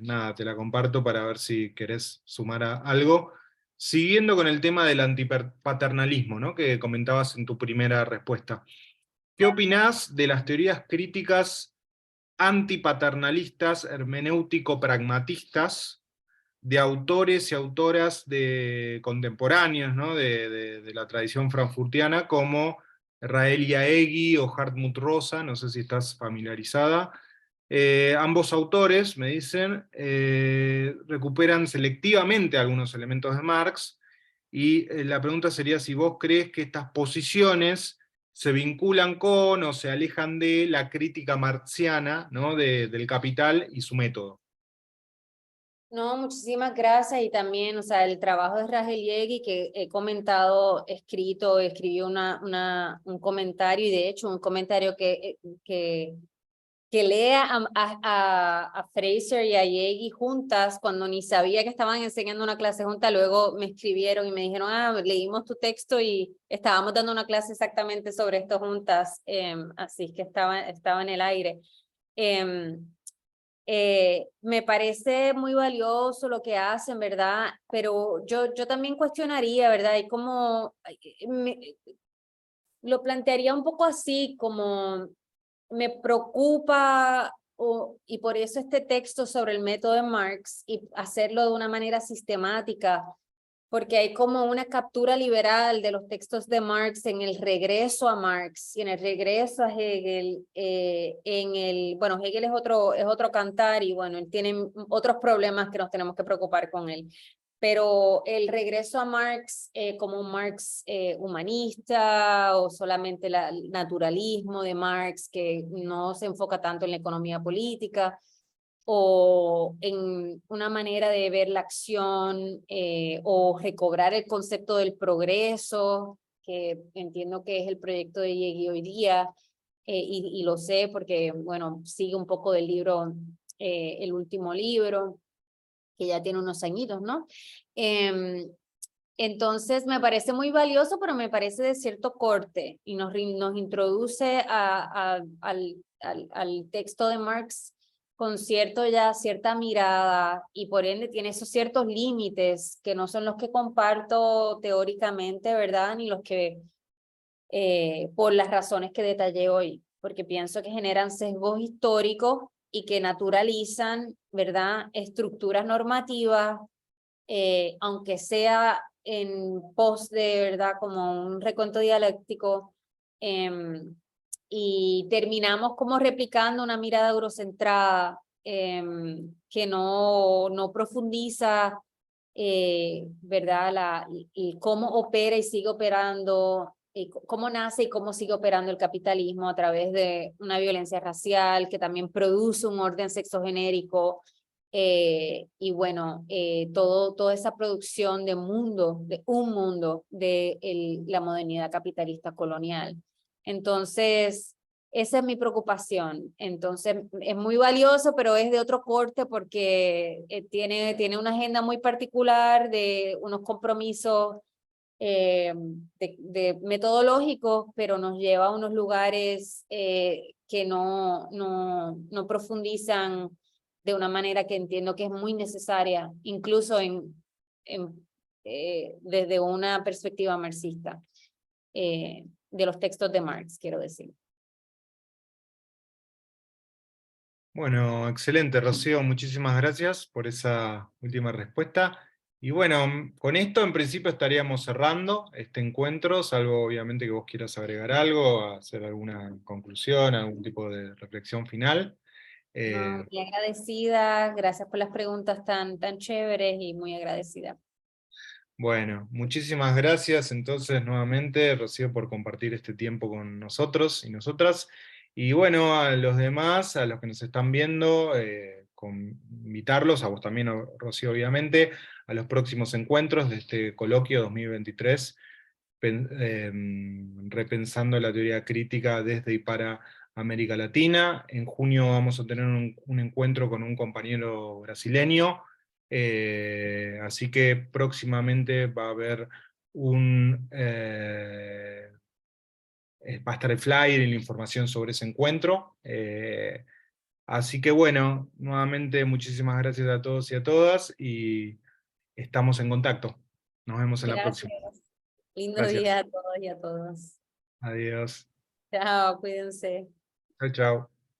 nada, te la comparto para ver si querés sumar algo. Siguiendo con el tema del antipaternalismo, ¿no?, que comentabas en tu primera respuesta. ¿Qué opinás de las teorías críticas antipaternalistas hermenéutico-pragmatistas de autores y autoras contemporáneos, ¿no? de la tradición frankfurtiana, como Raël Jaegui o Hartmut Rosa, no sé si estás familiarizada. Ambos autores, me dicen, recuperan selectivamente algunos elementos de Marx, y la pregunta sería si vos crees que estas posiciones se vinculan con o se alejan de la crítica marxiana, ¿no? del capital y su método. No, muchísimas gracias, y también, o sea, el trabajo de Rachel Yegui, que he comentado, escribió un comentario, y de hecho un comentario que lea a Fraser y a Yegui juntas, cuando ni sabía que estaban enseñando una clase juntas. Luego me escribieron y me dijeron, leímos tu texto y estábamos dando una clase exactamente sobre esto juntas, así que estaba en el aire. Me parece muy valioso lo que hacen, ¿verdad? Pero yo también cuestionaría, ¿verdad? Y como lo plantearía un poco así, como me preocupa, y por eso este texto sobre el método de Marx, y hacerlo de una manera sistemática, porque hay como una captura liberal de los textos de Marx en el regreso a Marx y en el regreso a Hegel. Bueno, Hegel es otro cantar, y bueno, él tiene otros problemas que nos tenemos que preocupar con él. Pero el regreso a Marx, como un Marx humanista, o solamente el naturalismo de Marx, que no se enfoca tanto en la economía política, o en una manera de ver la acción, o recobrar el concepto del progreso, que entiendo que es el proyecto de Yegui hoy día, y lo sé porque, bueno, sigue un poco del libro, el último libro, que ya tiene unos añitos, ¿no? Entonces me parece muy valioso, pero me parece de cierto corte, y nos introduce al texto de Marx con cierta mirada, y por ende tiene esos ciertos límites que no son los que comparto teóricamente, ¿verdad? Ni los que, por las razones que detallé hoy, porque pienso que generan sesgos históricos y que naturalizan, ¿verdad?, estructuras normativas, aunque sea en pos de, ¿verdad?, como un recuento dialéctico, y terminamos como replicando una mirada eurocentrada, que no profundiza, ¿verdad?, y cómo opera y sigue operando, y cómo nace y cómo sigue operando el capitalismo a través de una violencia racial que también produce un orden sexogenérico. Y bueno, toda esa producción de un mundo de la modernidad capitalista colonial. Entonces, esa es mi preocupación. Entonces, es muy valioso, pero es de otro corte, porque tiene una agenda muy particular de unos compromisos, de metodológicos, pero nos lleva a unos lugares, que no profundizan de una manera que entiendo que es muy necesaria, incluso desde una perspectiva marxista, de los textos de Marx, quiero decir. Bueno, excelente, Rocío, muchísimas gracias por esa última respuesta. Y bueno, con esto en principio estaríamos cerrando este encuentro, salvo obviamente que vos quieras agregar algo, hacer alguna conclusión, algún tipo de reflexión final. No, muy agradecida, gracias por las preguntas tan chéveres, y muy agradecida. Bueno, muchísimas gracias entonces nuevamente, Rocío, por compartir este tiempo con nosotros y nosotras. Y bueno, a los demás, a los que nos están viendo, invitarlos, a vos también, Rocío, obviamente, a los próximos encuentros de este coloquio 2023, repensando la teoría crítica desde y para América Latina. En junio vamos a tener un encuentro con un compañero brasileño, así que próximamente va a haber va a estar el flyer y la información sobre ese encuentro. Así que bueno, nuevamente muchísimas gracias a todos y a todas, y estamos en contacto. Nos vemos en la próxima. Gracias. Lindo Gracias. día a todos y a todas. Adiós. Chao, cuídense. Chao, chao.